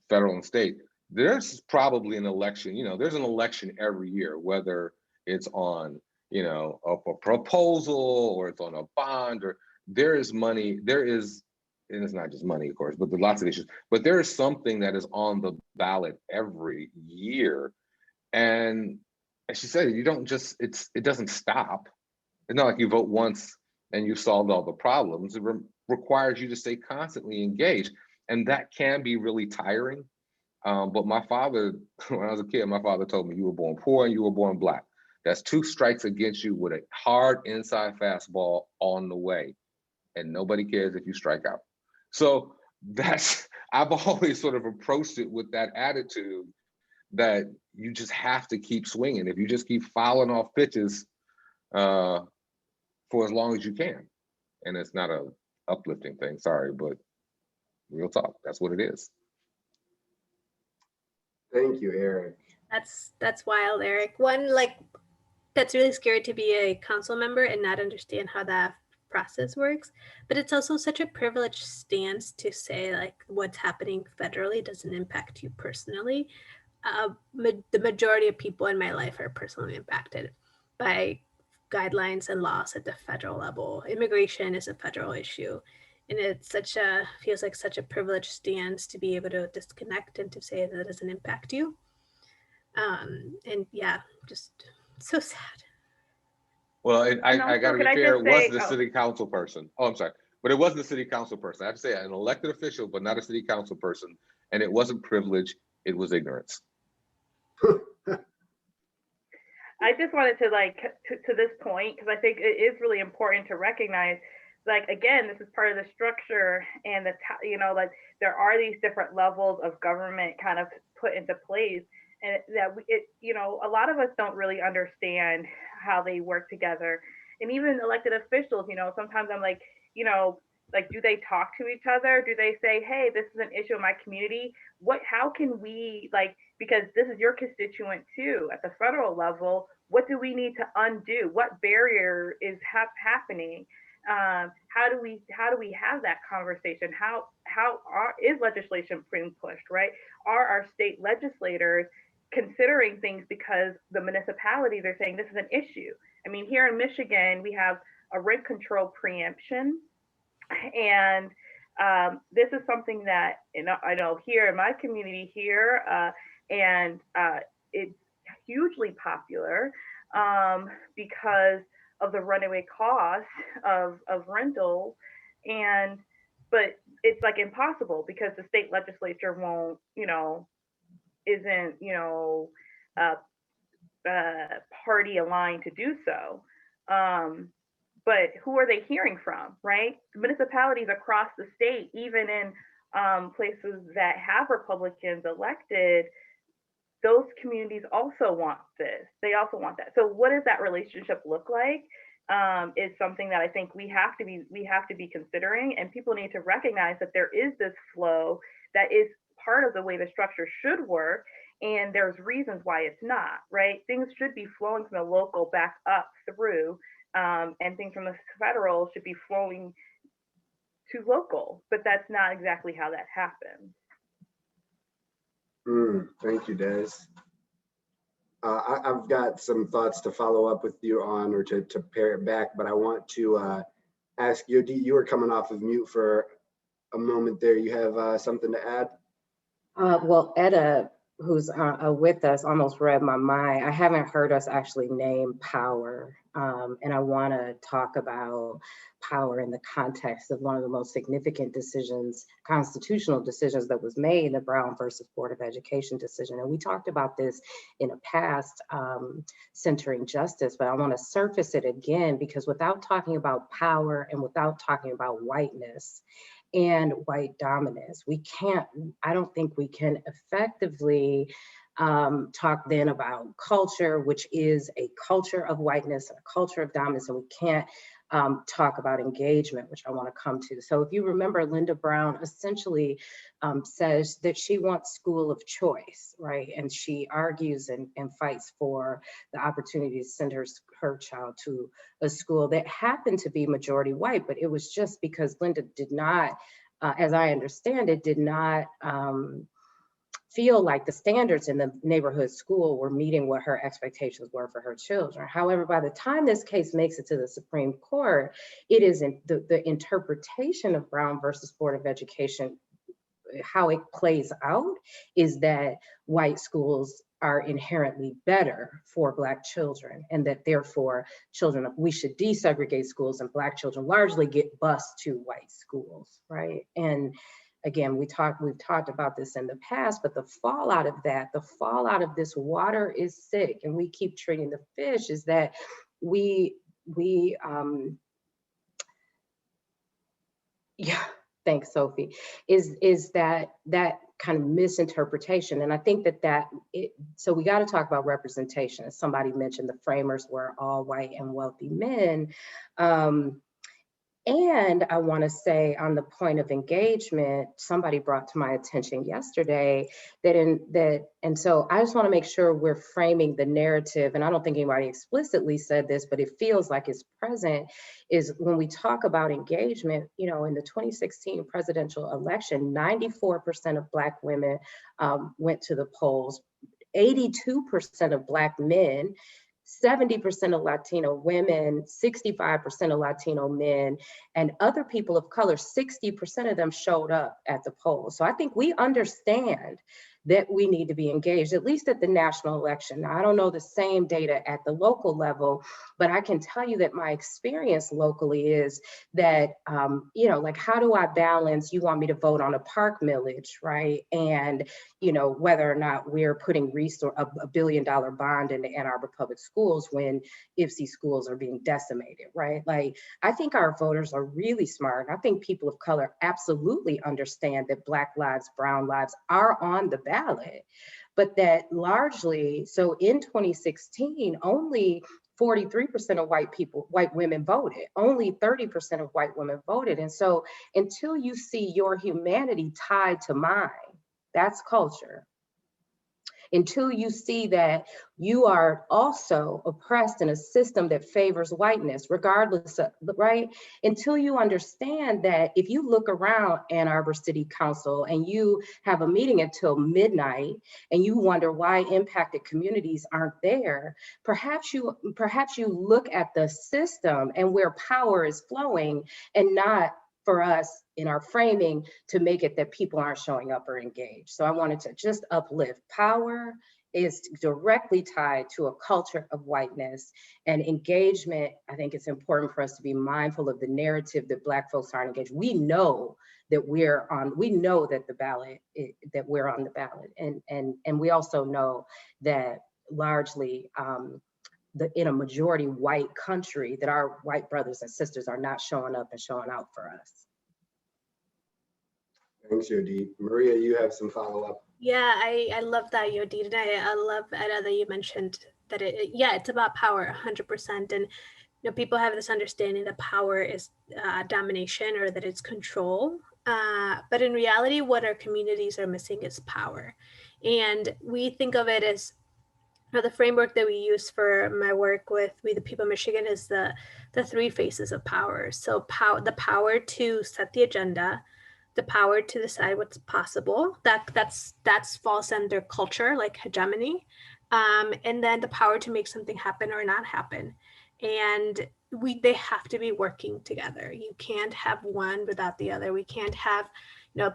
federal and state. There's probably an election, there's an election every year, whether it's on, a proposal or it's on a bond, or there is money, and it's not just money, of course, but there's lots of issues, but there is something that is on the ballot every year. And as she said, it doesn't stop. It's not like you vote once and you've solved all the problems. It requires you to stay constantly engaged. And that can be really tiring. But my father, when I was a kid, my father told me, you were born poor and you were born Black. That's 2 strikes against you with a hard inside fastball on the way. And nobody cares if you strike out. So I've always sort of approached it with that attitude that you just have to keep swinging. If you just keep fouling off pitches for as long as you can. And it's not a uplifting thing, sorry, but real talk, that's what it is. Thank you, Eric. That's wild, Eric. One, that's really scary to be a council member and not understand how that process works. But it's also such a privileged stance to say what's happening federally doesn't impact you personally. The majority of people in my life are personally impacted by guidelines and laws at the federal level. Immigration is a federal issue. And it's feels like such a privileged stance to be able to disconnect and to say that it doesn't impact you. And yeah, just so sad. Well, I got to be fair, it was the say, city council person. Oh, I'm sorry. But it wasn't the city council person. I have to say an elected official, but not a city council person. And it wasn't privilege, it was ignorance. I just wanted to to this point, because I think it is really important to recognize, again, this is part of the structure, and there are these different levels of government kind of put into place, and that a lot of us don't really understand how they work together. And even elected officials, sometimes I'm do they talk to each other? Do they say, hey, this is an issue in my community? How can we, because this is your constituent too, at the federal level, what do we need to undo? What barrier is happening? How do we have that conversation? How is legislation being pushed, right? Are our state legislators considering things, because the municipalities are saying this is an issue? I mean, here in Michigan, we have a rent control preemption. And this is something that I know here in my community here, and it's hugely popular because of the runaway cost of rentals, but it's impossible because the state legislature won't, isn't party aligned to do so. But who are they hearing from, right? Municipalities across the state, even in places that have Republicans elected, those communities also want this. They also want that. So what does that relationship look like? Is something that I think we have to be considering, and people need to recognize that there is this flow that is part of the way the structure should work, and there's reasons why it's not, right? Things should be flowing from the local back up through, and things from the federal should be flowing to local, but that's not exactly how that happens. Thank you, Des. I've got some thoughts to follow up with you on, or to pair it back, but I want to ask you, you were coming off of mute for a moment there. You have something to add? Well, Etta, who's with us, almost read my mind. I haven't heard us actually name power And I want to talk about power in the context of one of the most significant decisions, constitutional decisions that was made, the Brown versus Board of Education decision. And we talked about this in a past centering justice, but I want to surface it again, because without talking about power and without talking about whiteness and white dominance, I don't think we can effectively talk then about culture, which is a culture of whiteness and a culture of dominance, and we can't talk about engagement, which I want to come to. So if you remember, Linda Brown essentially says that she wants school of choice, right? And she argues and fights for the opportunity to send her child to a school that happened to be majority white, but it was just because Linda did not, as I understand it, did not feel like the standards in the neighborhood school were meeting what her expectations were for her children. However, by the time this case makes it to the Supreme Court, it is in the interpretation of Brown versus Board of Education, how it plays out is that white schools are inherently better for Black children, and that therefore we should desegregate schools and Black children largely get bused to white schools, right? And again, we've talked about this in the past, but the fallout of this water is sick and we keep treating the fish is that yeah, thanks, Sophie, is that kind of misinterpretation. And I think so we got to talk about representation. As somebody mentioned, the framers were all white and wealthy men. And I want to say on the point of engagement, somebody brought to my attention yesterday and so I just want to make sure we're framing the narrative, and I don't think anybody explicitly said this, but it feels like it's present, is when we talk about engagement, in the 2016 presidential election, 94% of Black women went to the polls, 82% of Black men, 70% of Latino women, 65% of Latino men, and other people of color, 60% of them showed up at the polls. So I think we understand that we need to be engaged, at least at the national election. Now, I don't know the same data at the local level, but I can tell you that my experience locally is that, like, how do I balance, you want me to vote on a park millage, right? And, whether or not we're putting a $1 billion bond into Ann Arbor Public Schools when IFSI schools are being decimated, right? Like, I think our voters are really smart. I think people of color absolutely understand that Black lives, brown lives are on the ballot, but that largely, so in 2016, only 43% of white women voted, only 30% of white women voted. And so until you see your humanity tied to mine, that's culture. Until you see that you are also oppressed in a system that favors whiteness, regardless of, right? Until you understand that if you look around Ann Arbor City Council and you have a meeting until midnight and you wonder why impacted communities aren't there, perhaps you look at the system and where power is flowing, and not for us in our framing to make it that people aren't showing up or engaged. So I wanted to just uplift. Power is directly tied to a culture of whiteness, and engagement. I think it's important for us to be mindful of the narrative that Black folks aren't engaged. We know that we're on the ballot, that we're on the ballot. And we also know that largely, in a majority white country, that our white brothers and sisters are not showing up and showing out for us. Thanks, Yodit. Maria, you have some follow-up. Yeah, I love that, Yodit, and I love, Etta, that you mentioned that it's about power 100%. And people have this understanding that power is domination, or that it's control. But in reality, what our communities are missing is power. And we think of it as, the framework that we use for my work with We the People of Michigan is the 3 faces of power. So the power to set the agenda, the power to decide what's possible, that's falls under culture, like hegemony, and then the power to make something happen or not happen. And they have to be working together. You can't have one without the other. We can't have,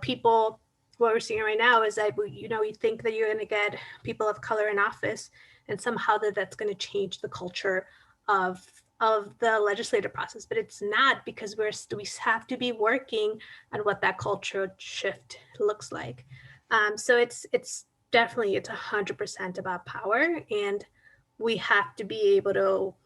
people. What we're seeing right now is that you think that you're going to get people of color in office, and somehow that's going to change the culture of of the legislative process, but it's not, because we have to be working on what that cultural shift looks like. So it's definitely, it's 100% about power, and we have to be able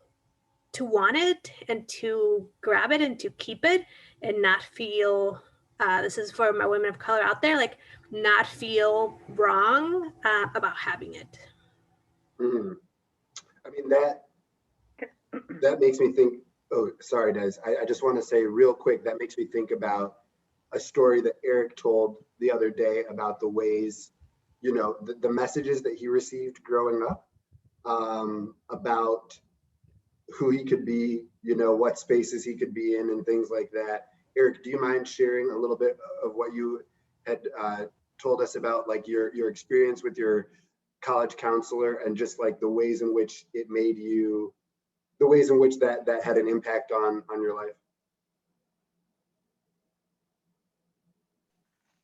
to want it and to grab it and to keep it, and not feel, this is for my women of color out there, like not feel wrong about having it. Mhm. I mean, that makes me think, oh, sorry, Des. I just want to say real quick, that makes me think about a story that Eric told the other day about the ways, the messages that he received growing up, about who he could be, what spaces he could be in and things like that. Eric, do you mind sharing a little bit of what you had told us about, like your experience with your college counselor, and just like the ways in which it made you, the ways in which that had an impact on your life?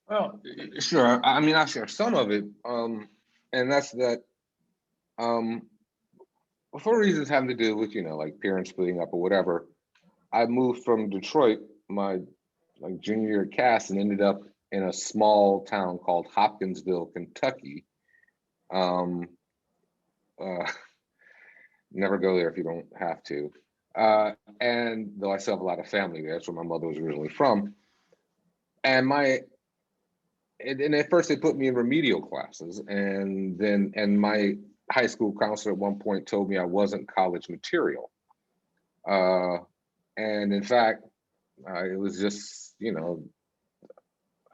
Well, sure. I mean, I'll share some of it. And that's that, for reasons having to do with, like parents splitting up or whatever, I moved from Detroit my junior year of Cass and ended up in a small town called Hopkinsville, Kentucky. Never go there if you don't have to. And though I still have a lot of family there, that's where my mother was originally from. And at first they put me in remedial classes, and my high school counselor at one point told me I wasn't college material. And in fact, it was just,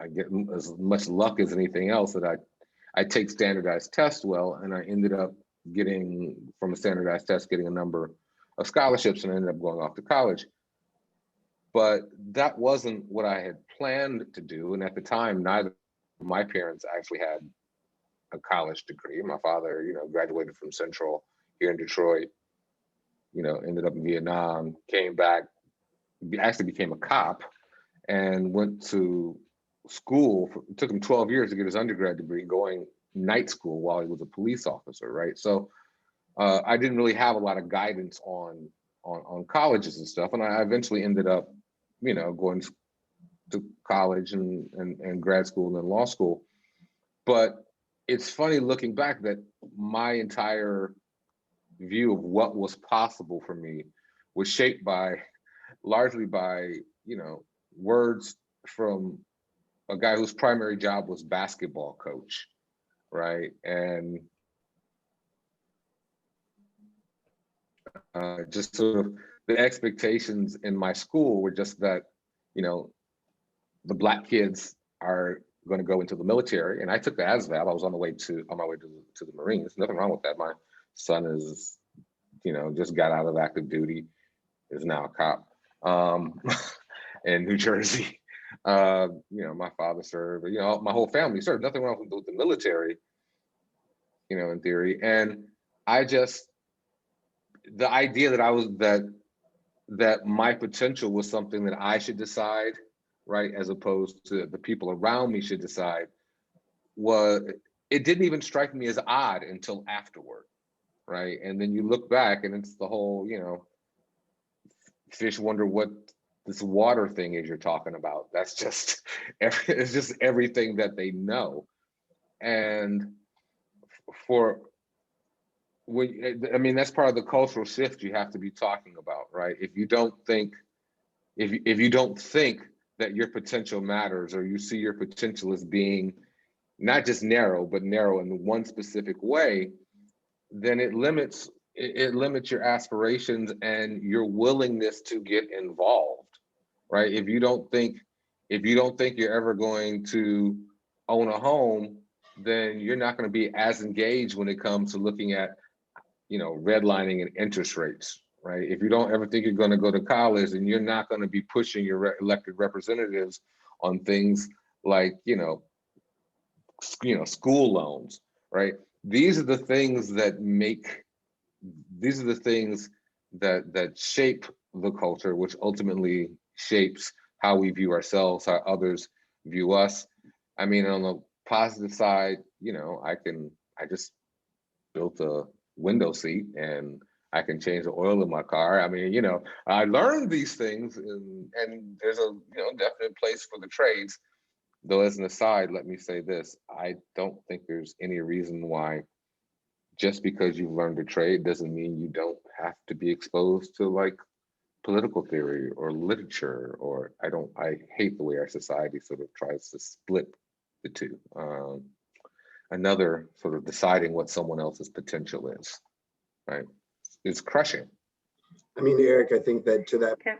I get as much luck as anything else that I take standardized tests well, and I ended up getting, from a standardized test, getting a number of scholarships, and I ended up going off to college. But that wasn't what I had planned to do. And at the time, neither of my parents actually had a college degree. My father, graduated from Central here in Detroit, ended up in Vietnam, came back, actually became a cop, and went to school. It took him 12 years to get his undergrad degree, going night school while he was a police officer, right? So I didn't really have a lot of guidance on colleges and stuff. And I eventually ended up, going to college and grad school and then law school. But it's funny looking back that my entire view of what was possible for me was shaped largely by, words from a guy whose primary job was basketball coach, right? And just sort of the expectations in my school were just that, the Black kids are going to go into the military, and I took the ASVAB. I was on my way to the Marines. Nothing wrong with that. My son is, just got out of active duty, is now a cop in New Jersey. My father served. My whole family served. Nothing wrong with the military, in theory. And the idea that my potential was something that I should decide, right, as opposed to the people around me should decide, it didn't even strike me as odd until afterward, right? And then you look back and it's the whole, fish wonder what this water thing is you're talking about. That's just, it's just everything that they know. And that's part of the cultural shift you have to be talking about, right? If you don't think that your potential matters, or you see your potential as being not just narrow, but narrow in one specific way, then it limits your aspirations and your willingness to get involved, right? If you don't think you're ever going to own a home, then you're not going to be as engaged when it comes to looking at, redlining and interest rates, right? If you don't ever think you're going to go to college, then you're not going to be pushing your elected representatives on things like, school loans, right? These are the things that shape the culture, which ultimately shapes how we view ourselves, how others view us. I mean, on the positive side, I just built a window seat and I can change the oil in my car. I mean, you know, I learned these things, and there's a definite place for the trades. Though, as an aside, let me say this: I don't think there's any reason why just because you've learned a trade doesn't mean you don't have to be exposed to like political theory or literature. Or I hate the way our society sort of tries to split the two. Another sort of deciding what someone else's potential is, right? It's crushing. I mean, Eric, I think that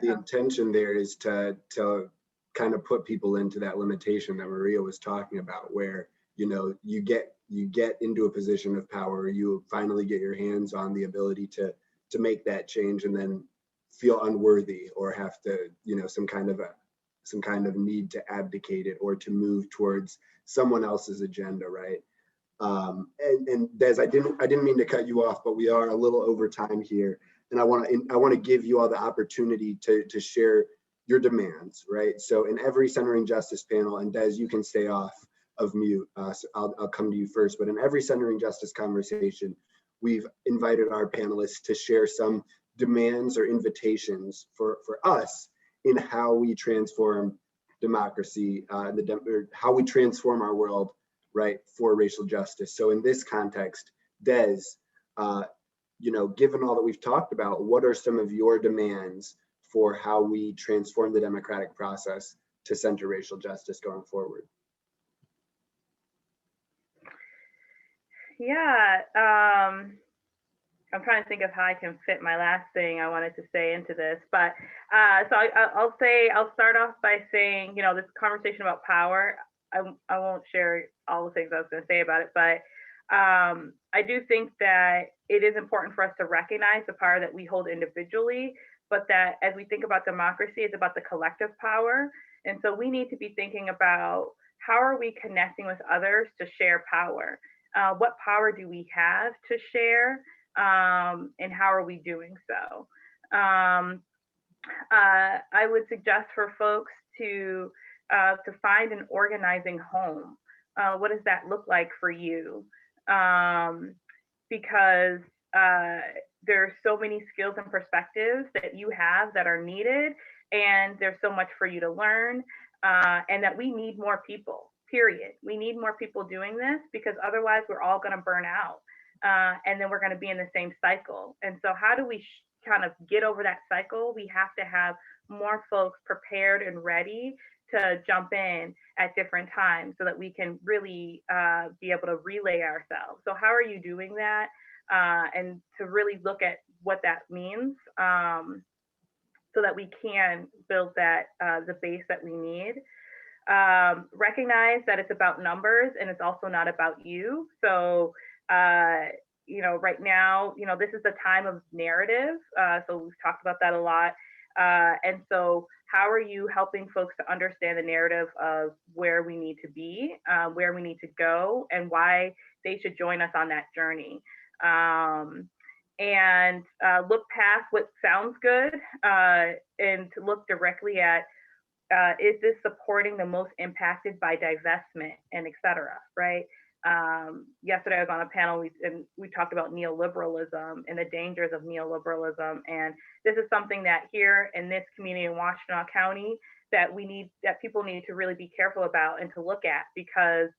the intention there is to kind of put people into that limitation that Maria was talking about, where, you know, you get into a position of power, you finally get your hands on the ability to make that change, and then feel unworthy or have to, you know, some kind of need to abdicate it or to move towards someone else's agenda, right? And Des, I didn't mean to cut you off, but we are a little over time here, and I want to give you all the opportunity to share your demands, right? So in every Centering Justice panel, and Des, you can stay off of mute, so I'll come to you first, but in every Centering Justice conversation, we've invited our panelists to share some demands or invitations for us in how we transform democracy, how we transform our world, right, for racial justice. So in this context, Des, you know, given all that we've talked about, what are some of your demands for how we transform the democratic process to center racial justice going forward? Yeah, I'm trying to think of how I can fit my last thing I wanted to say into this, but so I'll start off by saying, you know, this conversation about power, I won't share all the things I was going to say about it, but I do think that it is important for us to recognize the power that we hold individually, but that as we think about democracy, it's about the collective power. And so we need to be thinking about how are we connecting with others to share power? What power do we have to share? And how are we doing so? I would suggest for folks to find an organizing home. What does that look like for you? Because there's so many skills and perspectives that you have that are needed, and there's so much for you to learn, and that we need more people, period. We need more people doing this, because otherwise we're all going to burn out, and then we're going to be in the same cycle. And so how do we kind of get over that cycle? We have to have more folks prepared and ready to jump in at different times so that we can really be able to relay ourselves. So how are you doing that? And to really look at what that means, so that we can build that the base that we need. Recognize that it's about numbers, and it's also not about you. So you know, right now, you know, this is the time of narrative. So we've talked about that a lot. And so how are you helping folks to understand the narrative of where we need to be, where we need to go, and why they should join us on that journey? And look past what sounds good, and to look directly at, is this supporting the most impacted by divestment, and et cetera, right? Yesterday I was on a panel and we talked about neoliberalism and the dangers of neoliberalism. And this is something that here in this community in Washtenaw County that people need to really be careful about and to look at, because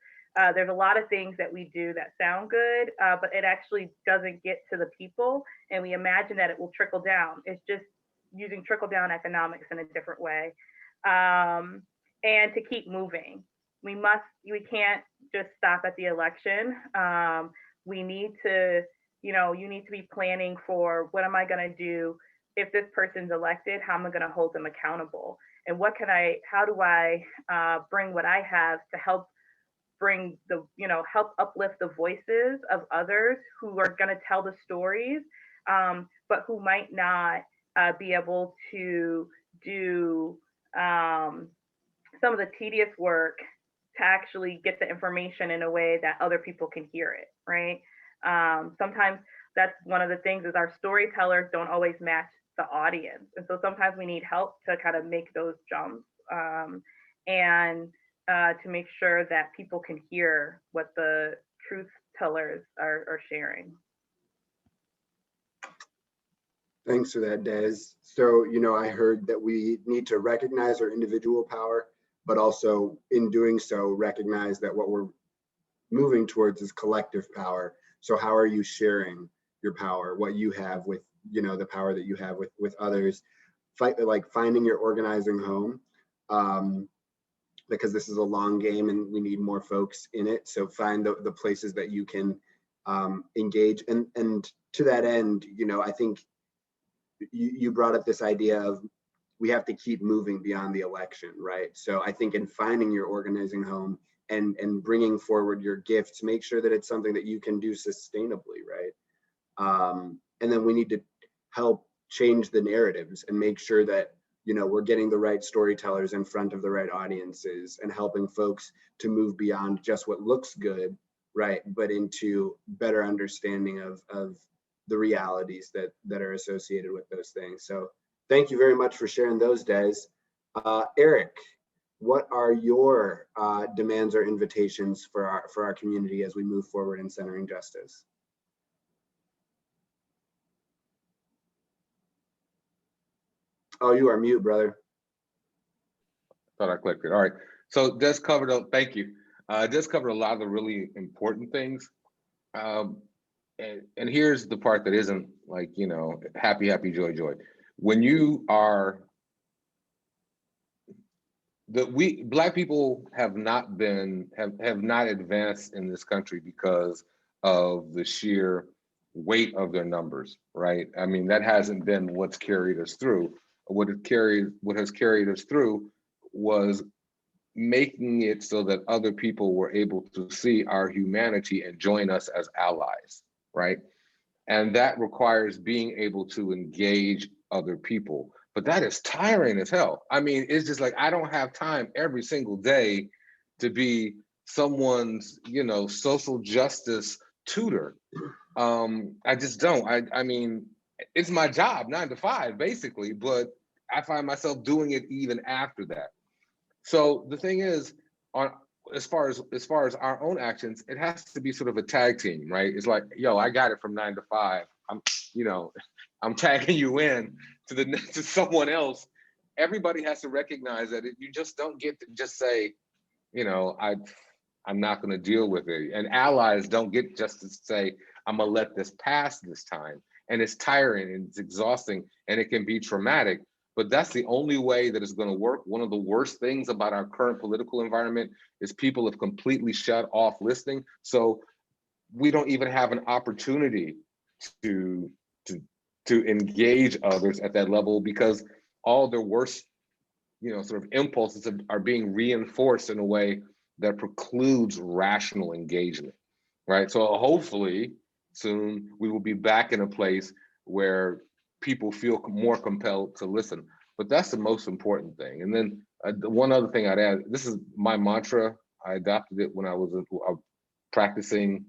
there's a lot of things that we do that sound good, but it actually doesn't get to the people. And we imagine that it will trickle down. It's just using trickle down economics in a different way. And to keep moving. We can't just stop at the election. We need to, you need to be planning for, what am I going to do if this person's elected? How am I going to hold them accountable? And how do I bring what I have to help bring help uplift the voices of others who are going to tell the stories, but who might not be able to do some of the tedious work to actually get the information in a way that other people can hear it, right? Sometimes that's one of the things, is our storytellers don't always match the audience. And so sometimes we need help to kind of make those jumps, and to make sure that people can hear what the truth tellers are sharing. Thanks for that, Des. So, I heard that we need to recognize our individual power, but also in doing so, recognize that what we're moving towards is collective power. So how are you sharing your power, what you have with, the power that you have with others? Like finding your organizing home, because this is a long game and we need more folks in it. So find the places that you can engage. And to that end, I think you brought up this idea of we have to keep moving beyond the election, right? So I think in finding your organizing home and bringing forward your gifts, make sure that it's something that you can do sustainably, right? And then we need to help change the narratives and make sure that we're getting the right storytellers in front of the right audiences and helping folks to move beyond just what looks good, right, but into better understanding of the realities that are associated with those things. So thank you very much for sharing those, Des. Eric, what are your demands or invitations for our community as we move forward in centering justice? Oh, you are mute, brother. Thought I clicked it. All right. So Des covered, thank you. Des covered a lot of the really important things. And here's the part that isn't like, happy, happy, joy, joy. When you are, Black people have not advanced in this country because of the sheer weight of their numbers, right? I mean, that hasn't been what's carried us through. What has carried us through was making it so that other people were able to see our humanity and join us as allies, right? And that requires being able to engage other people. But that is tiring as hell. I mean, it's just like, I don't have time every single day to be someone's, social justice tutor. I just don't. I mean, it's my job, 9 to 5, basically, but I find myself doing it even after that. So the thing is, as far as our own actions, it has to be sort of a tag team, right? It's like, yo, I got it from 9 to 5. I'm tagging you in to someone else. Everybody has to recognize that you just don't get to just say, I'm not going to deal with it. And allies don't get just to say, I'm going to let this pass this time. And it's tiring and it's exhausting and it can be traumatic, but that's the only way that it's going to work. One of the worst things about our current political environment is people have completely shut off listening. So we don't even have an opportunity to engage others at that level because all their worst, sort of impulses are being reinforced in a way that precludes rational engagement, right? So hopefully soon we will be back in a place where people feel more compelled to listen. But that's the most important thing. And then the one other thing I'd add, this is my mantra. I adopted it when I was practicing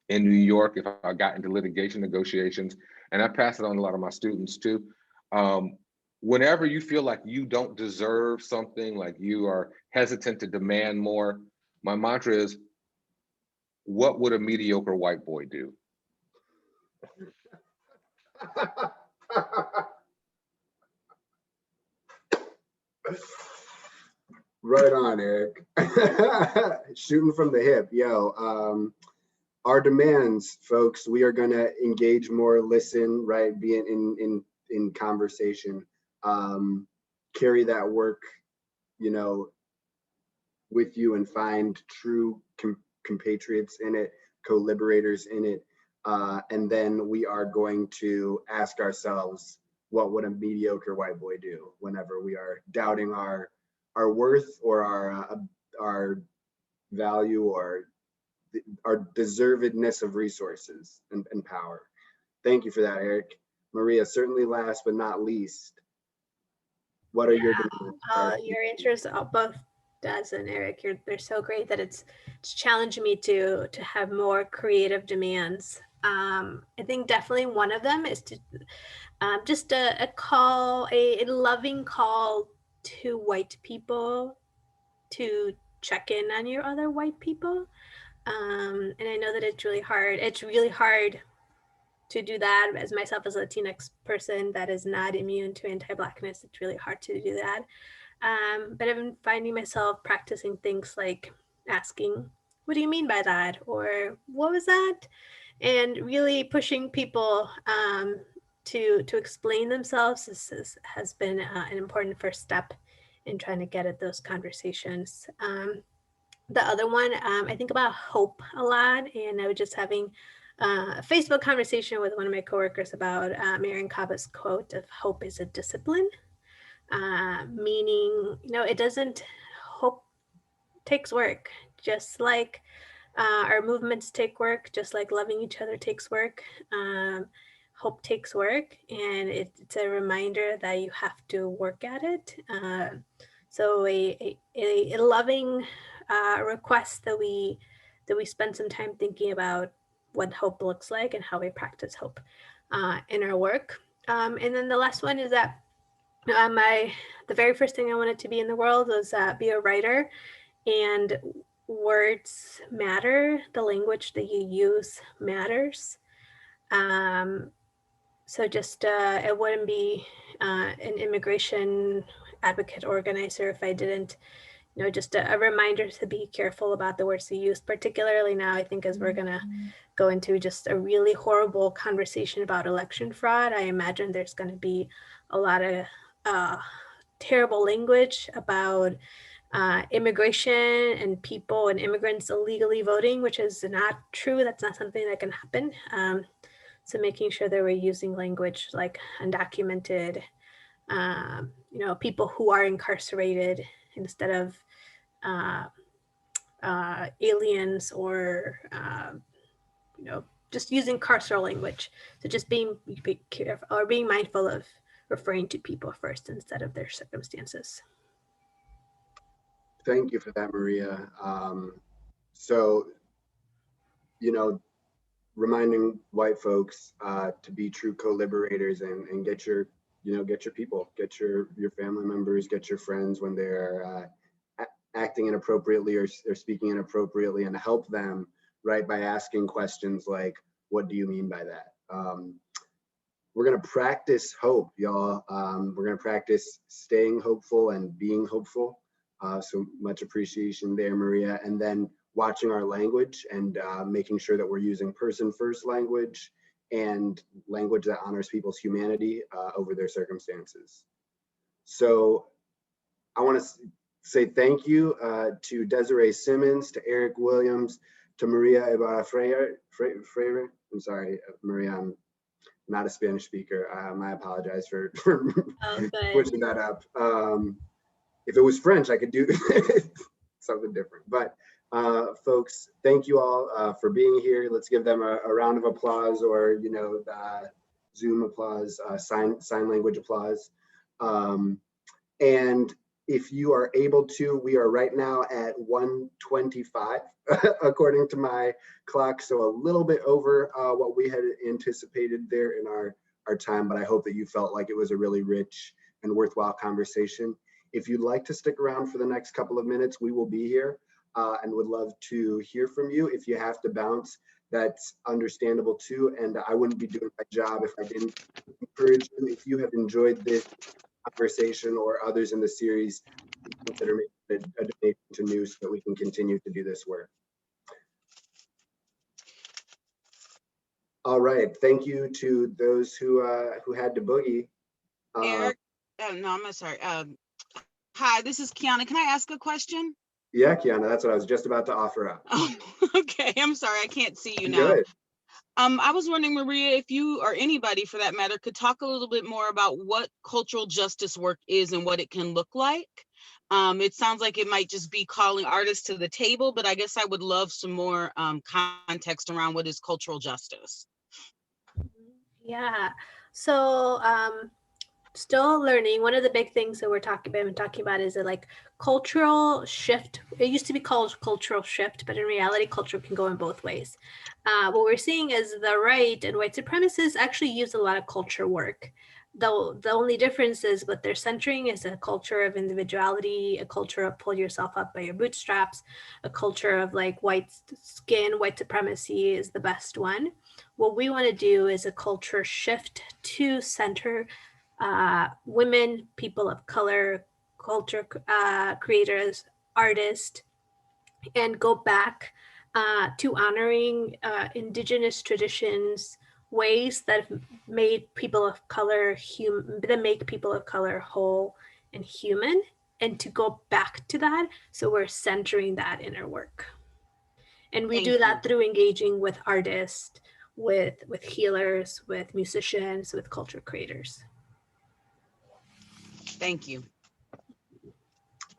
in New York if I got into litigation negotiations, and I pass it on to a lot of my students too. Whenever you feel like you don't deserve something, like you are hesitant to demand more, my mantra is, what would a mediocre white boy do? Right on, Eric. Shooting from the hip. Yo, our demands, folks, we are going to engage more, listen, right, be in conversation, carry that work, with you and find true compatriots in it, co-liberators in it. And then we are going to ask ourselves, what would a mediocre white boy do whenever we are doubting our worth or our value or our deservedness of resources and power. Thank you for that, Eric. Maria, certainly last but not least, what are your demands? Your interests, both Des and Eric, they're so great that it's challenging me to have more creative demands. I think definitely one of them is to just a call, a loving call to white people to check in on your other white people. And I know that it's really hard. It's really hard to do that. As myself as a Latinx person that is not immune to anti-Blackness, it's really hard to do that. But I've been finding myself practicing things like asking, what do you mean by that? Or what was that? And really pushing people to explain themselves has been an important first step in trying to get at those conversations. The other one, I think about hope a lot, and I was just having a Facebook conversation with one of my coworkers about Marian Kava's quote of hope is a discipline, meaning, it doesn't, hope takes work, just like our movements take work, just like loving each other takes work. Hope takes work, and it's a reminder that you have to work at it. So a loving request that we spend some time thinking about what hope looks like and how we practice hope in our work. And then the last one is that the very first thing I wanted to be in the world was be a writer, and words matter. The language that you use matters. So just I wouldn't be an immigration advocate organizer if I didn't, just a reminder to be careful about the words you use, particularly now, I think, as we're gonna go into just a really horrible conversation about election fraud. I imagine there's gonna be a lot of terrible language about immigration and people and immigrants illegally voting, which is not true. That's not something that can happen. So making sure that we're using language like undocumented, people who are incarcerated instead of aliens, or just using carceral language. So just being careful, or being mindful of referring to people first instead of their circumstances. Thank you for that, Maria. So, reminding white folks to be true co-liberators and get your people, get your family members, get your friends when they're acting inappropriately or speaking inappropriately, and help them, right, by asking questions like, what do you mean by that? We're going to practice hope, y'all. We're going to practice staying hopeful and being hopeful. So much appreciation there, Maria. And then watching our language and making sure that we're using person-first language and language that honors people's humanity over their circumstances. So I want to say thank you to Desirae Simmons, to Eric Williams, to Maria Ibarra-Frayre. I'm sorry, Maria, I'm not a Spanish speaker. I apologize for pushing that up. If it was French, I could do something different. But folks, thank you all for being here. Let's give them a round of applause, or the Zoom applause, sign language applause. And if you are able to, we are right now at 1:25 according to my clock, so a little bit over what we had anticipated there in our time, but I hope that you felt like it was a really rich and worthwhile conversation. If you'd like to stick around for the next couple of minutes, we will be here and would love to hear from you. If you have to bounce, that's understandable too, and I wouldn't be doing my job if I didn't encourage you. If you have enjoyed this conversation or others in the series, consider making a donation to New so that we can continue to do this work. All right, thank you to those who had to boogie. Eric, no, I'm sorry. Hi, this is Kiana. Can I ask a question? Yeah, Kiana, that's what I was just about to offer up. Oh, okay, I'm sorry, I can't see you now. Good. I was wondering, Maria, if you, or anybody for that matter, could talk a little bit more about what cultural justice work is and what it can look like. It sounds like it might just be calling artists to the table, but I guess I would love some more context around what is cultural justice. Yeah, so still learning. One of the big things that we've been talking about is that cultural shift. It used to be called cultural shift, but in reality, culture can go in both ways. What we're seeing is the right and white supremacists actually use a lot of culture work. Though the only difference is what they're centering is a culture of individuality, a culture of pull yourself up by your bootstraps, a culture of white skin, white supremacy is the best one. what we want to do is a culture shift to center women, people of color, culture creators, artists, and go back to honoring indigenous traditions, ways that have made people of color that make people of color whole and human, and to go back to that. So we're centering that in our work. And we do that through engaging with artists, with healers, with musicians, with culture creators. Thank you.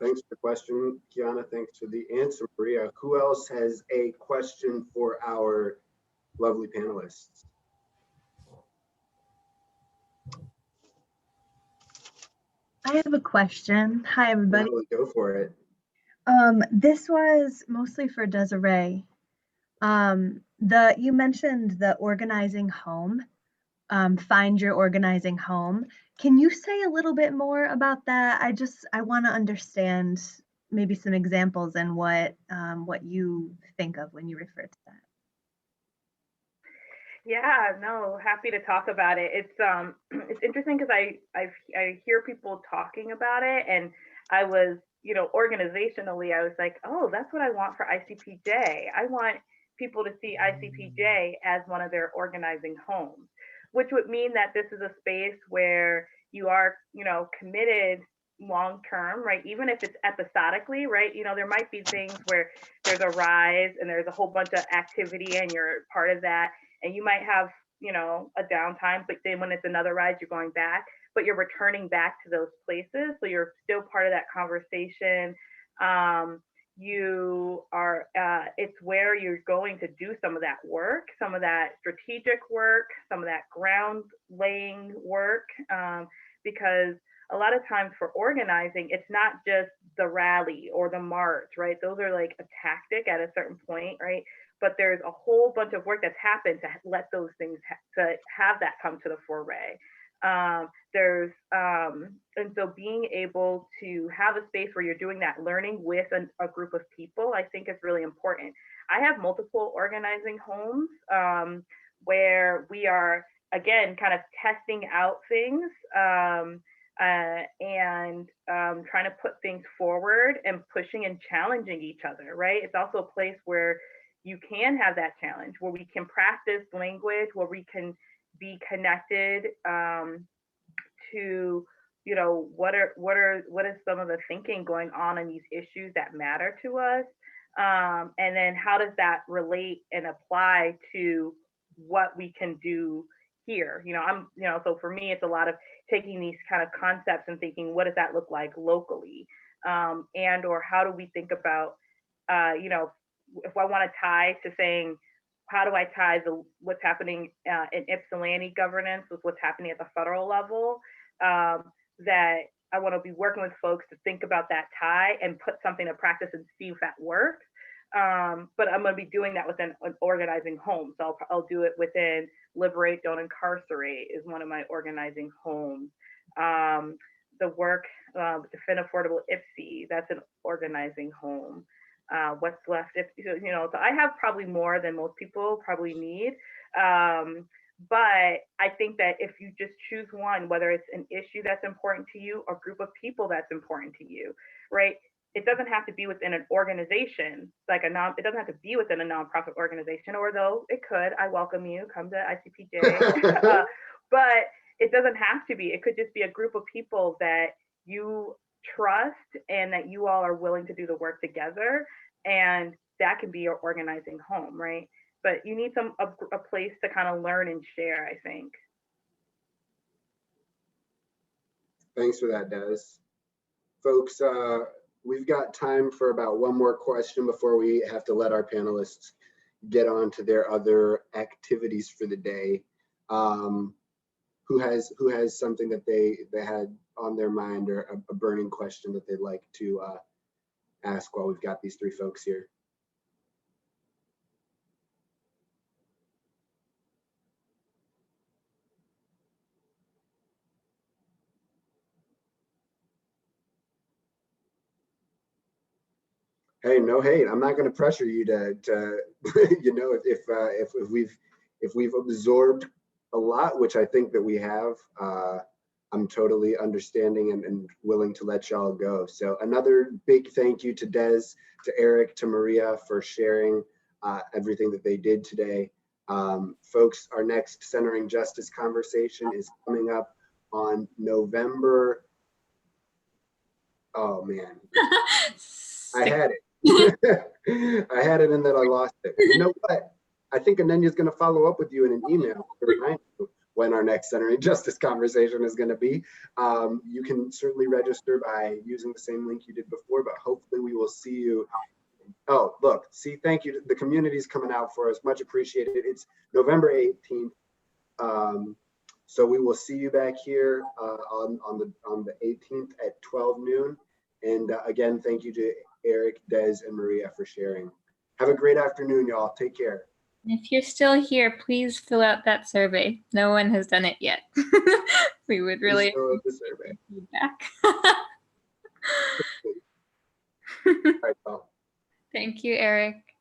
Thanks for the question, Kiana. Thanks for the answer, Maria. Who else has a question for our lovely panelists? I have a question. Hi, everybody. Natalie, go for it. This was mostly for Desirae. You mentioned the organizing home, find your organizing home. Can you say a little bit more about that? I want to understand maybe some examples and what you think of when you refer to that. Yeah, no, happy to talk about it. It's interesting because I hear people talking about it, and I was, organizationally, I was like, oh, that's what I want for ICPJ. I want people to see ICPJ as one of their organizing homes, which would mean that this is a space where you are, committed long term, right? Even if it's episodically, right? There might be things where there's a rise and there's a whole bunch of activity and you're part of that. And you might have, a downtime, but then when it's another rise, you're going back, but you're returning back to those places. So you're still part of that conversation. You are, it's where you're going to do some of that work, some of that strategic work, some of that ground laying work, because a lot of times for organizing, it's not just the rally or the march, right? Those are like a tactic at a certain point, right? But there's a whole bunch of work that's happened to let those things to have that come to the foray. And so being able to have a space where you're doing that learning with a group of people, I think is really important. I have multiple organizing homes where we are, again, kind of testing out things and trying to put things forward and pushing and challenging each other, right? It's also a place where you can have that challenge, where we can practice language, where we can be connected to, what is some of the thinking going on in these issues that matter to us, and then how does that relate and apply to what we can do here? So for me, it's a lot of taking these kind of concepts and thinking, what does that look like locally, and or how do we think about, if I want to tie to saying, how do I tie what's happening in Ypsilanti governance with what's happening at the federal level? That I want to be working with folks to think about that tie and put something to practice and see if that works. But I'm going to be doing that within an organizing home. So I'll do it within Liberate, Don't Incarcerate is one of my organizing homes. The work, Defend Affordable IPSI, that's an organizing home. What's left, so I have probably more than most people probably need. But I think that if you just choose one, whether it's an issue that's important to you or group of people that's important to you, right? It doesn't have to be within an organization, it doesn't have to be within a nonprofit organization, or though it could. I welcome you, come to ICPJ. But it doesn't have to be. It could just be a group of people that you trust and that you all are willing to do the work together, and that can be your organizing home, right? But you need a place to kind of learn and share, I think. Thanks for that, Des. Folks, we've got time for about one more question before we have to let our panelists get on to their other activities for the day. Who has something that they had on their mind, or a burning question that they'd like to ask while we've got these three folks here? Hey, no hate. I'm not going to pressure you to if if we've absorbed a lot, which I think that we have, I'm totally understanding and willing to let y'all go. So another big thank you to Des, to Eric, to Maria for sharing everything that they did today. Folks, our next Centering Justice conversation is coming up on November. Oh man, I had it. I had it and then I lost it. You know what? I think Ananya's going to follow up with you in an email to remind you when our next Centering Justice conversation is going to be. You can certainly register by using the same link you did before, but hopefully we will see you. Oh, look, see, thank you. The community's coming out for us. Much appreciated. It's November 18th. So we will see you back here on the 18th at 12 noon. And again, thank you to Eric, Des, and Maria for sharing. Have a great afternoon, y'all. Take care. If you're still here, please fill out that survey. No one has done it yet. We would really fill out the survey. Feedback. All right, well. Thank you, Eric.